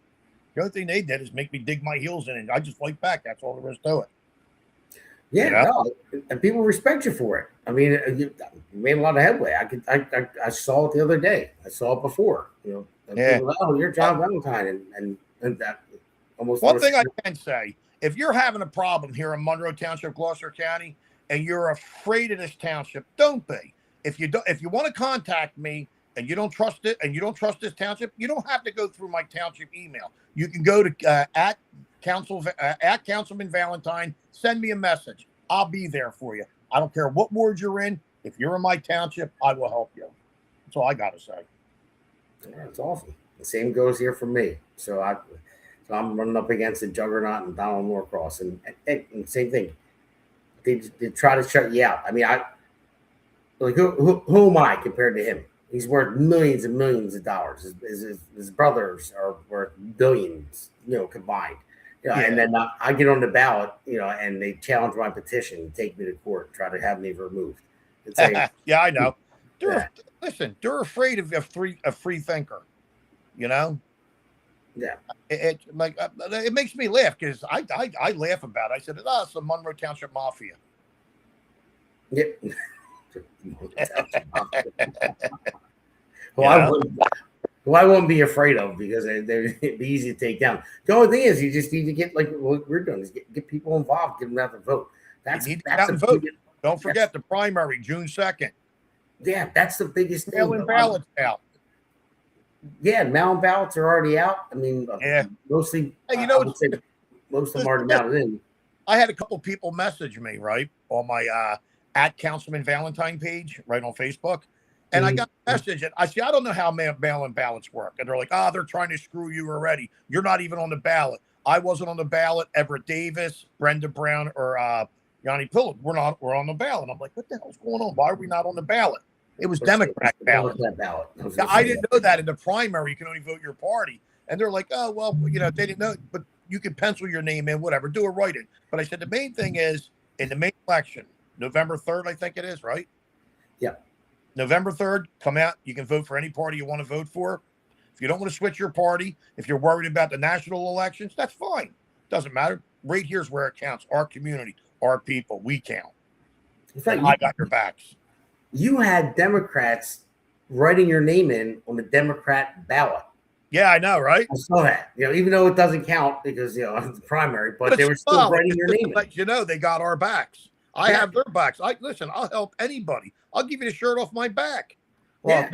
The only thing they did is make me dig my heels in, and I just fight back. That's all there is to it. Yeah, no, and people respect you for it. I mean, you made a lot of headway. I saw it the other day. I saw it before. People, you're John Valetine, and that almost. One thing I can say: if you're having a problem here in Monroe Township, Gloucester County, and you're afraid of this township, don't be. If you want to contact me and you don't trust it and you don't trust this township, you don't have to go through my township email. You can go to at Councilman Valetine, send me a message. I'll be there for you. I don't care what ward you're in. If you're in my township, I will help you. That's all I got to say. That's awesome. The same goes here for me. So I'm running up against the juggernaut and Donald Norcross, and same thing. They try to shut you out. I mean, who am I compared to him? He's worth millions and millions of dollars. His brothers are worth billions, combined. And then I get on the ballot, and they challenge my petition and take me to court, try to have me removed. It's like, yeah, I know. They're afraid of a free thinker, Yeah. It makes me laugh because I laugh about it. I said, it's the Monroe Township Mafia. Yeah. I wouldn't be afraid of because they'd be easy to take down. The only thing is, you just need to get like what we're doing is get people involved, get them out to vote. Vote. Don't forget the primary, June 2nd. Yeah, that's the biggest thing. Mail-in ballots out. Yeah, mail-in ballots are already out. I mean, mostly. Hey, I would say most of them are mailed in. I had a couple people message me right on my at Councilman Valetine page right on Facebook. And I got a message and I don't know how mail-in ballots work. And they're like, they're trying to screw you already. You're not even on the ballot. I wasn't on the ballot. Everett Davis, Brenda Brown, or Yanni Pillard, we're on the ballot. I'm like, what the hell's going on? Why are we not on the ballot? It was Democrat ballot. I didn't know that in the primary, you can only vote your party. And they're like, they didn't know, but you can pencil your name in, whatever, do a write-in. But I said, the main thing is in the main election, November 3rd, I think it is, right? Yeah. November 3rd, come out. You can vote for any party you want to vote for. If you don't want to switch your party, if you're worried about the national elections, that's fine. Doesn't matter. Right here's where it counts. Our community, our people, we count. In fact, I got your backs. You had Democrats writing your name in on the Democrat ballot. Yeah, I know, right? I saw that. Even though it doesn't count because it's the primary, but they were still writing your name in. They got our backs. I have their backs. Listen, I'll help anybody. I'll give you the shirt off my back. Well,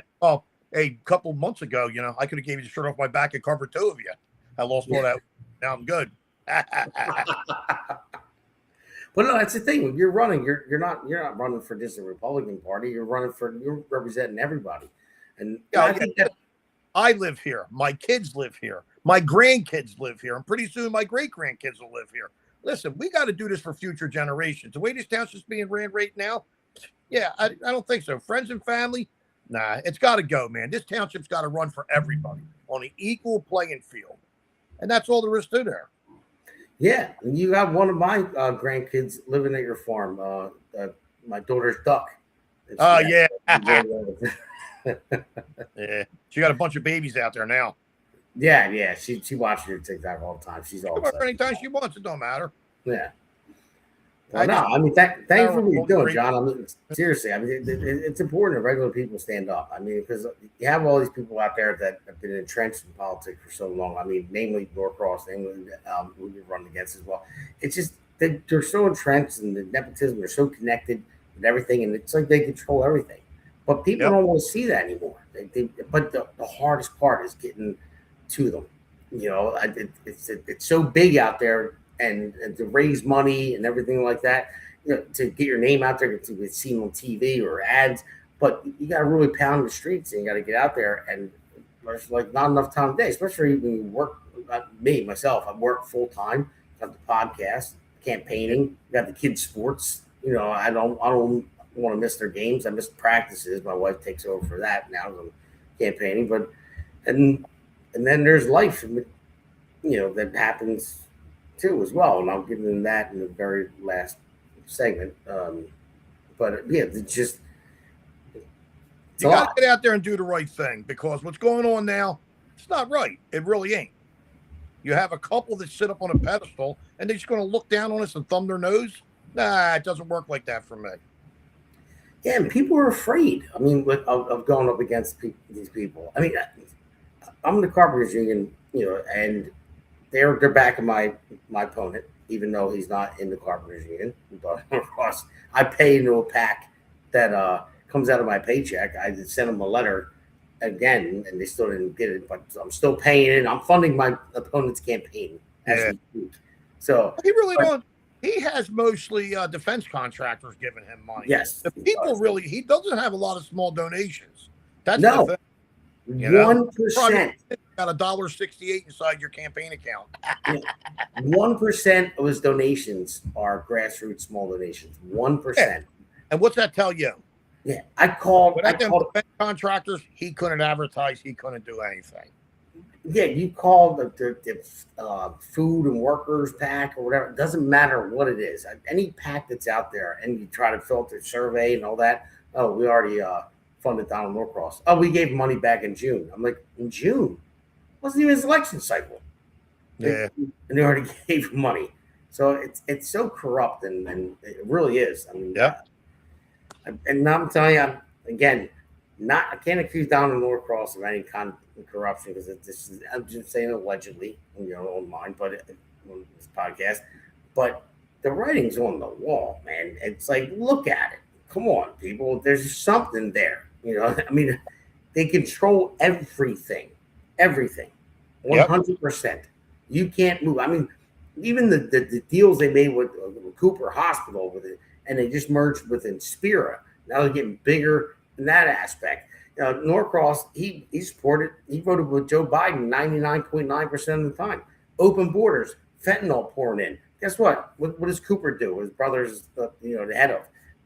a couple months ago, I could have gave you the shirt off my back and covered two of you. I lost all that. Now I'm good. But no, that's the thing. When you're running, you're not running for just the Republican Party. You're representing everybody. And I think that I live here. My kids live here. My grandkids live here. And pretty soon my great grandkids will live here. Listen, we got to do this for future generations. The way this township's being ran right now, I don't think so. Friends and family, nah, it's got to go, man. This township's got to run for everybody on an equal playing field. And that's all there is to there. Yeah, and you got one of my grandkids living at your farm, my daughter's duck. Oh, yeah. Yeah. She got a bunch of babies out there now. Yeah. She watches your TikTok all the time. She's all excited. Anytime she wants, it don't matter. Yeah. Well, thanks for what you're doing, John. I mean, seriously, I mean, it's important that regular people stand up. I mean, because you have all these people out there that have been entrenched in politics for so long. I mean, namely Norcross, namely who you've run against as well. It's just they're so entrenched in the nepotism. They're so connected with everything, and it's like they control everything. But people don't want to see that anymore. But the hardest part is getting to them. You know, it's so big out there. And to raise money and everything like that, you know, to get your name out there, to be seen on TV or ads, but you got to really pound the streets and you got to get out there. And there's like not enough time a day, especially when you work. Myself, I work full time. Got the podcast, campaigning, got the kids' sports. You know, I don't want to miss their games. I miss practices. My wife takes over for that now as I'm campaigning. But and then there's life, you know, that happens too as well, and I'll get into that in the very last segment. But yeah, it's just you got to get out there and do the right thing, because what's going on now, it's not right. It really ain't. You have a couple that sit up on a pedestal and they're just going to look down on us and thumb their nose. Nah, it doesn't work like that for me. Yeah, and people are afraid. I mean, of going up against these people. I mean, I'm in the Carpenters Union, you know, and they're backing my opponent, even though he's not in the Carpenters Union. But of course, I pay into a PAC that comes out of my paycheck. I sent them a letter again, and they still didn't get it. But I'm still paying it. I'm funding my opponent's campaign as we speak. So he really don't. He has mostly defense contractors giving him money. Yes, the people really. He doesn't have a lot of small donations. That's no. the thing. 1%. Got $1.68 inside your campaign account. 1% of his donations are grassroots small donations. 1%. Yeah. And what's that tell you? Yeah, I called defense contractors. He couldn't advertise. He couldn't do anything. Yeah, you call the food and workers PAC or whatever. It doesn't matter what it is. Any PAC that's out there, and you try to filter survey and all that. Oh, we already funded Donald Norcross. Oh, we gave money back in June. I'm like, in June? Wasn't even his election cycle. Yeah. And they already gave money. So it's so corrupt, and it really is. I mean, yeah. And I'm telling you, again, I can't accuse Donald Norcross of any kind of corruption, because I'm just saying allegedly, you know, online, but on this podcast. But the writing's on the wall, man. It's like, look at it. Come on, people. There's something there. You know, I mean, they control everything. 100%. You can't move. I mean, even the deals they made with Cooper Hospital with it, and they just merged with Inspira. Now they're getting bigger in that aspect. Norcross, he voted with Joe Biden 99.9% of the time. Open borders, fentanyl pouring in. Guess what? What does Cooper do? His brother's the head of.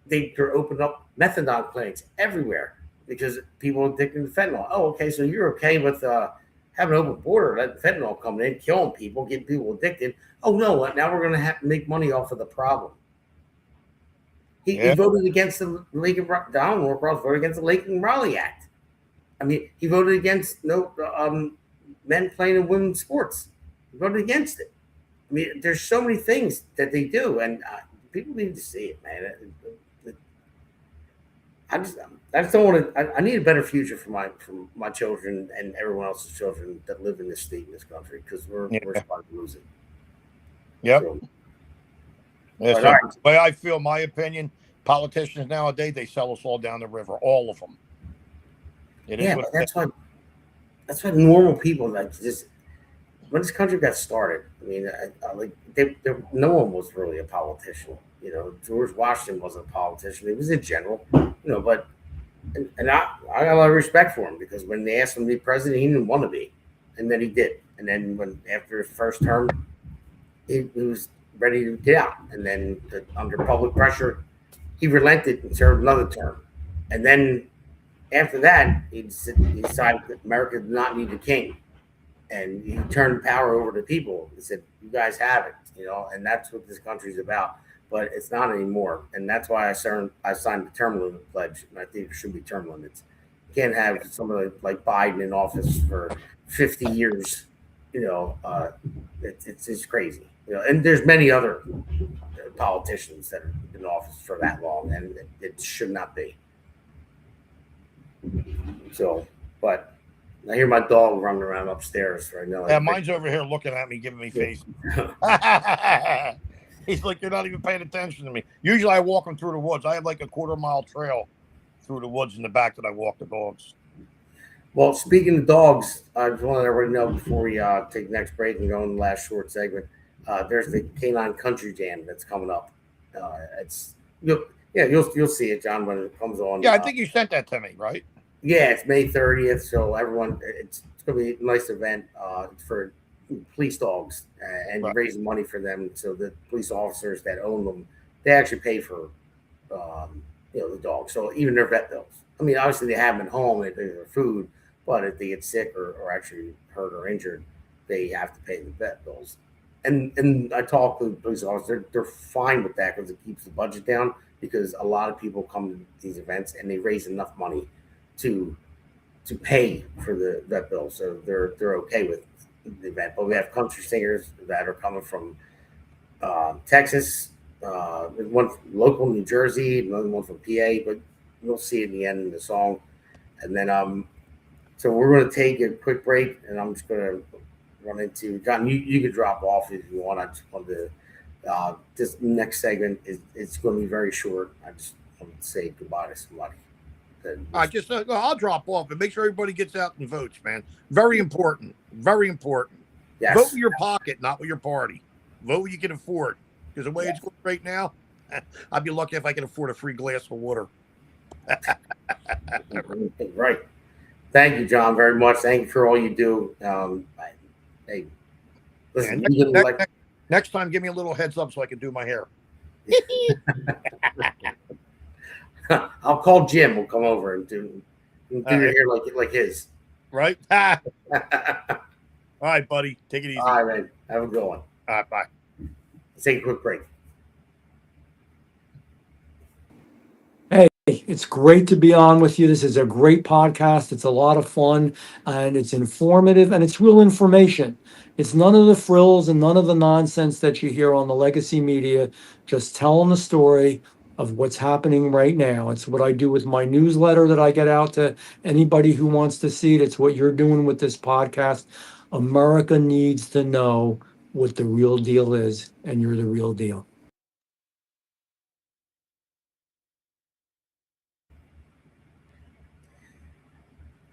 They're opening up methadone clinics everywhere because people are addicted to fentanyl. Oh, okay, so you're okay with having an open border, letting fentanyl come in, killing people, getting people addicted. Oh, no, now we're going to have to make money off of the problem. He voted against the Donald Norcross voted against the Lake and Raleigh Act. I mean, he voted against men playing in women's sports. He voted against it. I mean, there's so many things that they do, and people need to see it, man. I just don't want to. I need a better future for my children and everyone else's children that live in this state, in this country, because we're about to lose it. Yep. So, the way I feel, my opinion, politicians nowadays, they sell us all down the river, all of them. But that's why normal people, like, just when this country got started, I mean, no one was really a politician. You know, George Washington wasn't a politician; he was a general. You know, but and I got a lot of respect for him, because when they asked him to be president, he didn't want to be, and then he did. And then after his first term, he was ready to get out. And then under public pressure, he served another term. And then after that, he decided that America did not need a king. And he turned power over to people. He said, you guys have it, you know, and that's what this country's about. but it's not anymore. And that's why I signed the term limit pledge. And I think there should be term limits. You can't have somebody like Biden in office for 50 years. It's just crazy. And there's many other politicians that have been in office for that long, and it should not be. So, but I hear my dog running around upstairs right now. Yeah, mine's over here looking at me, giving me face. He's like, you're not even paying attention to me. Usually I walk them through the woods. I have like a 1/4-mile trail through the woods in the back that I walk the dogs. Well, speaking of dogs, I just want to let everybody know before we take the next break and go in the last short segment. There's the Canine Country Jam that's coming up. You'll see it, John, when it comes on. Yeah, I think you sent that to me, right? Yeah, it's May 30th, so everyone, it's going to be a nice event for police dogs, and Right. raising money for them. So the police officers that own them, they actually pay for the dogs. So even their vet bills. I mean, obviously they have them at home and their food, but if they get sick or actually hurt or injured, they have to pay the vet bills. And I talk to the police officers; they're fine with that because it keeps the budget down. Because a lot of people come to these events and they raise enough money to pay for the vet bill, so they're okay with the event. But we have country singers that are coming from Texas, one from local New Jersey, another one from PA, but you'll see in the end of the song. And then so we're going to take a quick break, and I'm just going to run into John. You could drop off if you want. I just wanted to this next segment it's going to be very short. I just want to say goodbye to somebody. I'll drop off and make sure everybody gets out and votes, man. Very important. Very important. Yes. Vote with your pocket, not with your party. Vote what you can afford. Because the way it's going right now, I'd be lucky if I can afford a free glass of water. Right. Thank you, John, very much. Thank you for all you do. Hey, listen, next time, give me a little heads up so I can do my hair. I'll call Jim. We'll come over and do your hair like his. Right? All right, buddy. Take it easy. All right, man. Have a good one. All right, bye. Let's take a quick break. Hey, it's great to be on with you. This is a great podcast. It's a lot of fun and it's informative and it's real information. It's none of the frills and none of the nonsense that you hear on the legacy media, just telling the story of what's happening right now. It's what I do with my newsletter that I get out to anybody who wants to see it. It's what you're doing with this podcast. America needs to know what the real deal is, and you're the real deal.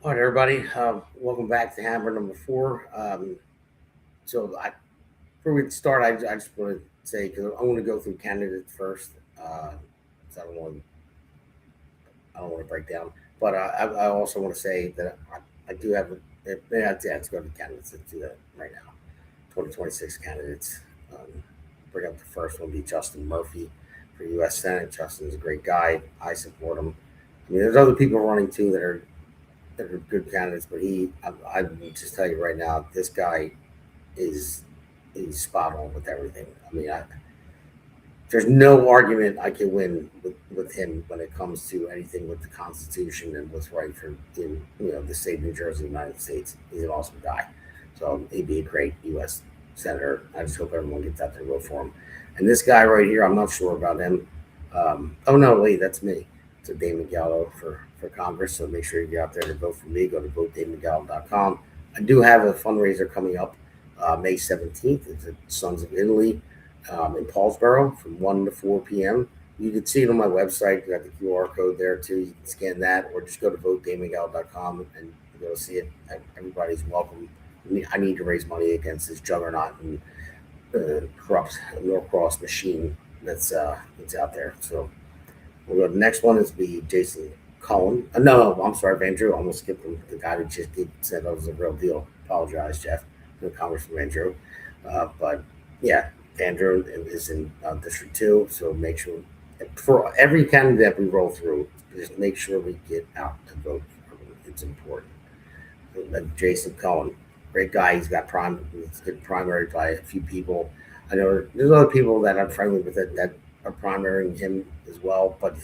All right, everybody. Welcome back to Hammer number 4. Before we start, I just want to say, because I want to go through candidates first. So I don't want to break down, but I also want to say that I do have. Let's go to candidates. Let's do that right now. 2026 candidates. Bring up the first one. Be Justin Murphy for U.S. Senate. Justin's a great guy. I support him. I mean, there's other people running too that are good candidates, but I will just tell you right now, this guy he's spot on with everything. I mean, there's no argument I can win with him when it comes to anything with the Constitution and what's right for the state of New Jersey, United States. He's an awesome guy. So he'd be a great U.S. Senator. I just hope everyone gets out there and vote for him. And this guy right here, I'm not sure about him. Oh, no, wait, that's me. It's a Damon Galdo for Congress. So make sure you get out there to vote for me. Go to votedamongaldo.com. I do have a fundraiser coming up May 17th. It's at Sons of Italy in Paulsboro from 1 to 4 p.m. You can see it on my website. You got the QR code there too. You can scan that, or just go to votedamongaldo.com and you'll see it. Everybody's welcome. I need to raise money against this juggernaut and corrupt Norcross machine that's out there. So we'll go to the next one. Is be Jason Cohen. No, I'm sorry, Van Drew. I almost skipped him. The guy that just said that was a real deal. Apologize, Jeff, to Congressman Van Drew. But yeah, Van Drew is in District 2. So make sure for every candidate we roll through, just make sure we get out to vote for them. It's important. Jason Cohen, great guy. He's got primary by a few people. I know there's other people that I'm friendly with that are primarying him as well, but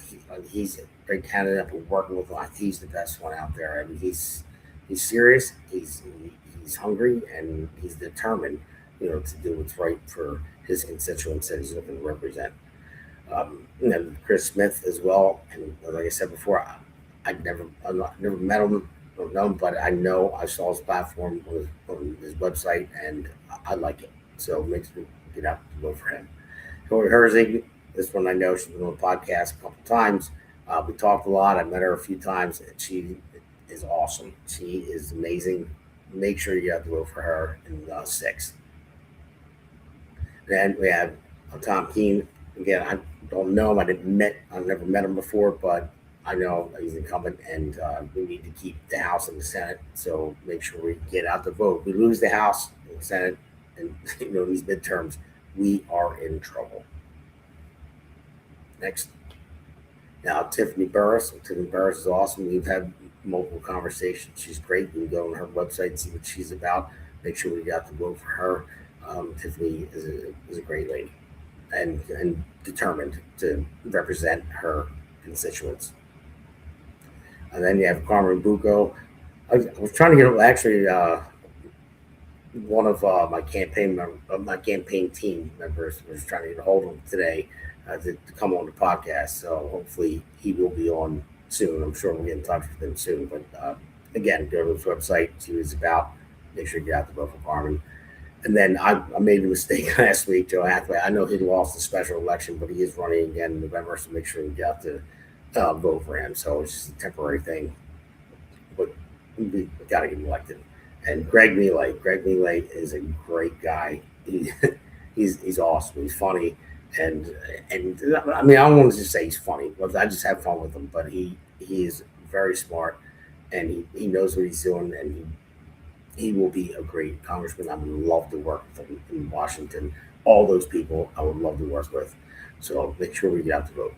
he's a great candidate. I've been working with him. He's the best one out there. I mean, he's serious. He's hungry, and he's determined, to do what's right for his constituents that he's looking to represent. And Chris Smith as well. And like I said before, I've never met him, don't know him, but I know I saw his platform on his website, and I like it. So make sure get out to vote for him. Tori Herzig, this one I know, she's been on the podcast a couple times. We talked a lot. I met her a few times, and she is awesome. She is amazing. Make sure you have to vote for her in 6th. Then we have Tom Keene. Again, I don't know him. I've never met him before, but I know he's incumbent, and we need to keep the House and the Senate. So make sure we get out the vote. We lose the House and the Senate, and these midterms, we are in trouble. Next. Now, Tiffany Burris. Tiffany Burris is awesome. We've had multiple conversations. She's great. You can go on her website and see what she's about. Make sure we got to vote for her. Tiffany is a great lady and determined to represent her constituents. And then you have Carmen Bucco. I was trying to get actually one of my campaign team members was trying to get a hold of him today to come on the podcast. So hopefully he will be on soon. I'm sure we'll get in touch with him soon. But again, go to his website, see what it's about. Make sure you get out the vote for Carmen. And then I made a mistake last week, Joe Hathaway. I know he lost the special election, but he is running again in November, so make sure you get to vote for him. So it's just a temporary thing, but we got to get him elected. And Greg Millet is a great guy. He's awesome. He's funny, and I mean, I don't want to just say he's funny, but I just have fun with him. But he is very smart, and he knows what he's doing, and he will be a great congressman. I would love to work with him in Washington. All those people I would love to work with. So make sure we get out to vote.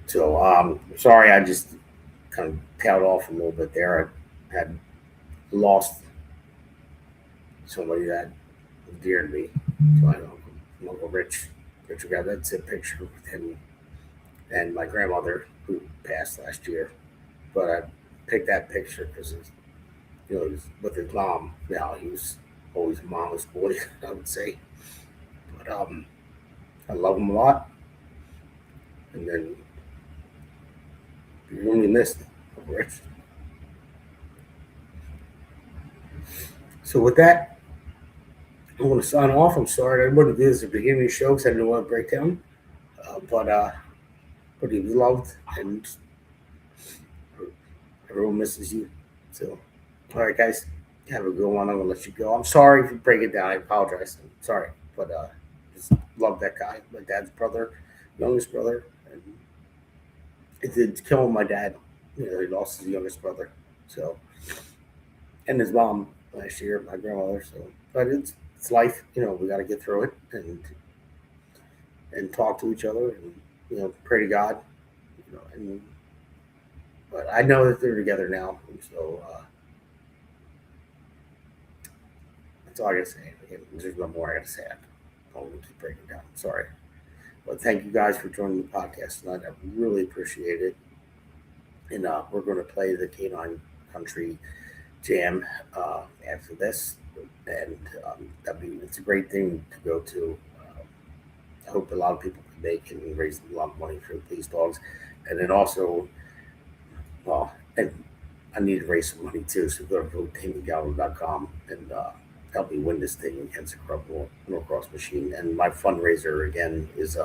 So sorry, I just kind of tailed off a little bit there. I had lost somebody that was dear to me. So I know Uncle Rich got that's a picture with him and my grandmother who passed last year. But I picked that picture because he was with his mom. Now he was always a mama's boy, I would say. But I love him a lot. And then you really missed Uncle Rich. So with that, I'm going to sign off. I'm sorry I wouldn't do this at the beginning of the show because I didn't want to break down. But he was loved, and everyone misses you. So, all right, guys, have a good one. I'm going to let you go. I'm sorry for breaking it down. I apologize. I'm sorry. But just love that guy. My dad's brother, youngest brother. And it did kill my dad. He lost his youngest brother. So, and his mom last year, my grandmother. So, but it's life. We got to get through it and talk to each other and pray to God. But I know that they're together now, and so that's all I gotta say. There's no more I gotta say. I'm going to keep breaking down. Sorry, but thank you guys for joining the podcast tonight. I really appreciate it. And we're going to play the Canine Country Jam after this, and it's a great thing to go to. I hope a lot of people can make it and raise a lot of money for these dogs, and then also, and I need to raise some money too. So go to voteDamonGaldo.com and help me win this thing against the corrupt Norcross machine. And my fundraiser again is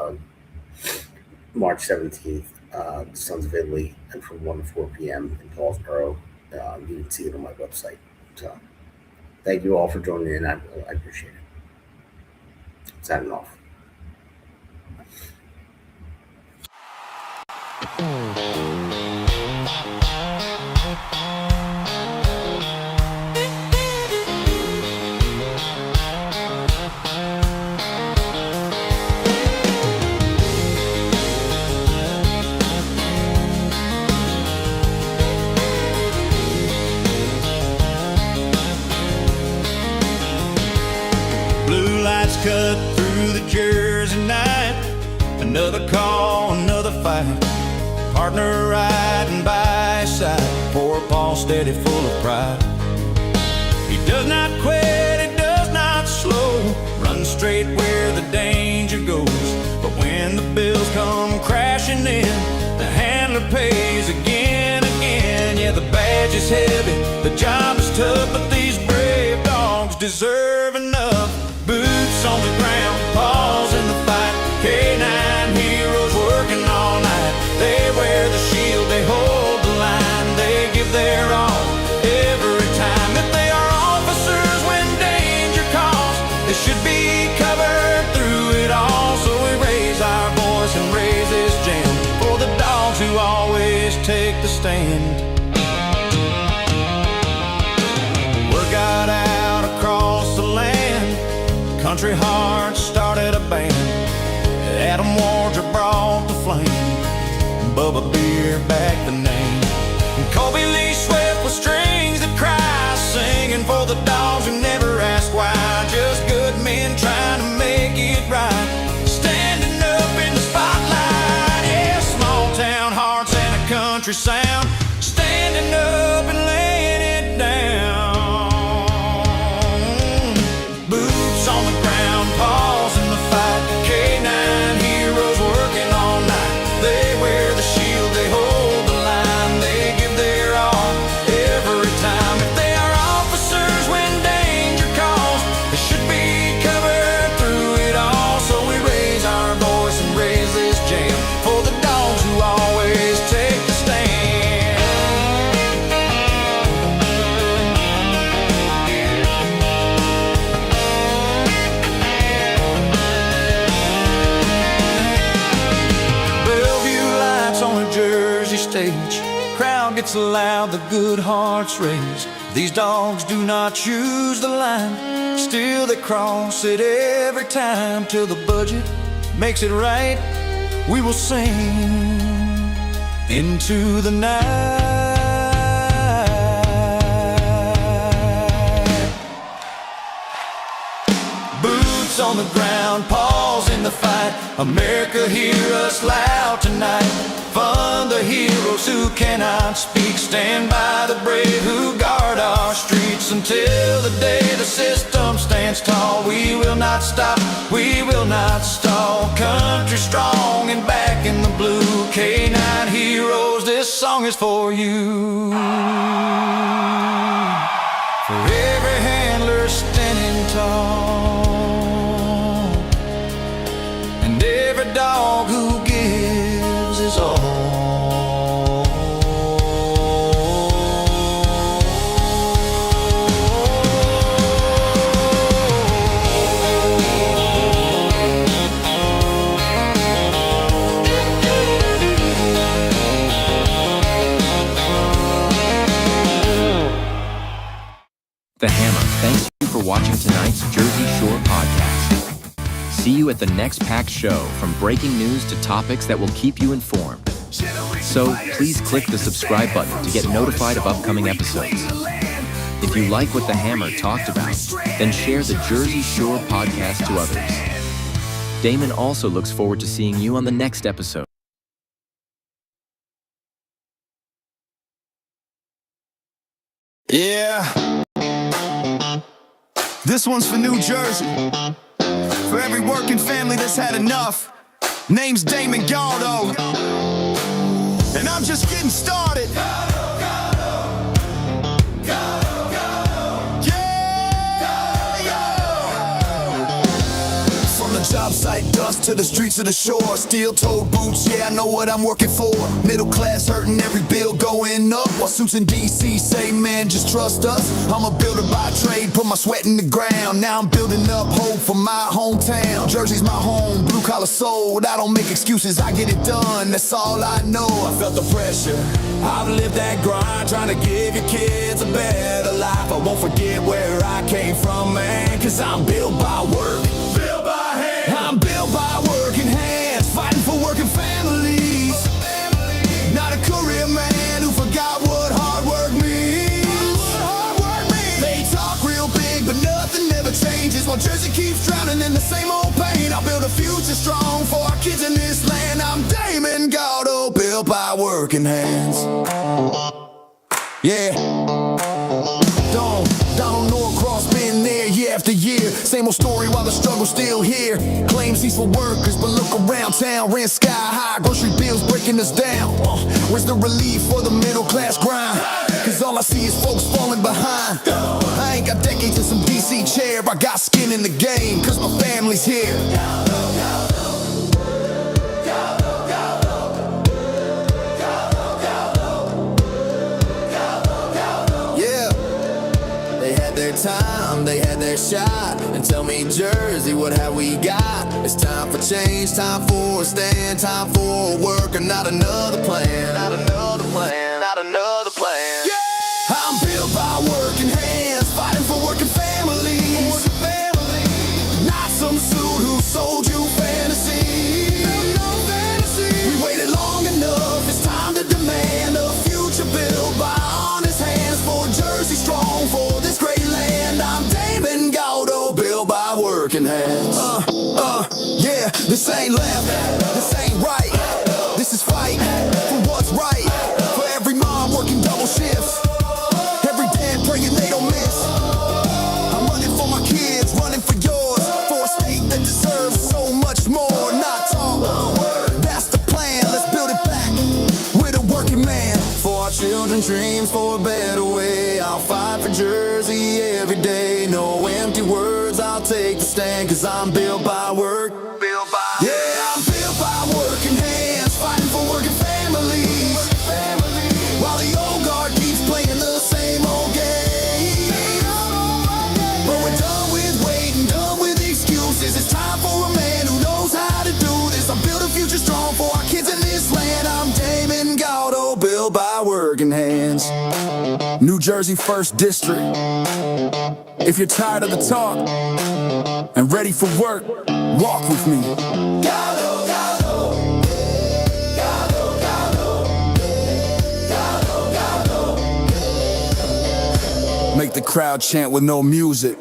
March 17th, Sons of Italy, and from 1 to 4 p.m. in Paulsboro. You can see it on my website. So thank you all for joining in. I appreciate it. Signing off. Blue lights cut through the Jersey night. Another call, another fight. Partner riding by his side. Poor Paul steady, full of pride. He does not quit, he does not slow. Run straight where the danger goes. But when the bills come crashing in, the handler pays again, again. Yeah, the badge is heavy, the job is tough, but these brave dogs deserve enough. Boots on the ground, paws in the fight. K9 heroes working all night. They wear the shield, they hold the line. They give their all every time. If they are officers when danger calls, they should be covered through it all. So we raise our voice and raise this jam for the dogs who always take the stand. Word got out across the land. Country Hearts started a band. Adam Wardrop brought the flame. Bubba Beer backed the name. And Colby Lee Swift with strings that cry, singing for the dogs who never ask why. Just good men trying to make it right, standing up in the spotlight. Yeah, small town hearts and a country sound, standing up and laying it down. Boots on the ground, paws in the fight. K9 heroes working all night. They wear the shield, they hold the line. They give their all every time. If they are officers when danger calls, they should be covered through it all. So we raise our voice and raise this jam for the dogs who always take the stand. Bellevue lights on a Jersey stage. Crowd gets loud, the good hearts raise. These dogs do not choose the line, still they cross it every time. Till the budget makes it right, we will sing into the night. Boots on the ground, paws in the fight. America, hear us loud tonight. Fund the heroes who cannot speak. Stand by the brave who guard our streets until the day the system stands tall. We will not stop, we will not stall. Country strong and back in the blue. K9 heroes, this song is for you. For every handler standing tall, and every dog who gives his all. The Hammer thanks you for watching tonight's Jersey Shore podcast. See you at the next packed show, from breaking news to topics that will keep you informed. So please click the subscribe button to get notified of upcoming episodes. If you like what the Hammer talked about, then share the Jersey Shore podcast to others. Damon also looks forward to seeing you on the next episode. Yeah. This one's for New Jersey. For every working family that's had enough. Name's Damon Galdo. And I'm just getting started. Job site dust to the streets of the shore. Steel-toed boots, yeah, I know what I'm working for. Middle class hurting, every bill going up. While suits in D.C. say, man, just trust us. I'm a builder by trade, put my sweat in the ground. Now I'm building up hope for my hometown. Jersey's my home, blue-collar soul. I don't make excuses, I get it done, that's all I know. I felt the pressure, I've lived that grind, trying to give your kids a better life. I won't forget where I came from, man, cause I'm built by work. I'm built by working hands, fighting for working families. Not a career man who forgot what hard work means. They talk real big, but nothing ever changes. While Jersey keeps drowning in the same old pain, I'll build a future strong for our kids in this land. I'm Damon, Galdo, built by working hands. Yeah. Donald Norcross been there year after year. Same old story while the struggle's still here. Claims he's for workers, but look around town. Rent sky high, grocery bills breaking us down. Where's the relief for the middle class grind? Cause all I see is folks falling behind. I ain't got decades in some DC chair. I got skin in the game, cause my family's here. Time, they had their shot. And tell me, Jersey, what have we got? It's time for change, time for a stand, time for a work, and not another plan. Not another plan, not another plan. Yeah! I'm built by working hands, fighting for working families. Not some suit who sold you fantasy. We waited long enough, it's time to demand a future built by honest hands. For Jersey strong, for this great land. I'm Damon, Galdo, built by working hands. Yeah, this ain't left, this ain't right. This is fight for what's right. For every mom working double shifts, every dad praying they don't miss. I'm running for my kids, running for yours, for a state that deserves so much more. Not talk, that's the plan. Let's build it back with a working man. For our children's dreams, for a better way. I'll fight for Jersey every day. No empty words, I'll take the stand. Cause I'm built by work. Yeah, I'm built by working hands, fighting for working families. While the old guard keeps playing the same old game. But we're done with waiting, done with excuses. It's time for a man who knows how to do this. I'm built a future strong for our kids in this land. I'm Damon, Galdo, built by working hands. New Jersey 1st District. If you're tired of the talk and ready for work, walk with me. Galdo, Galdo. Galdo, Galdo. Galdo, Galdo. Make the crowd chant with no music.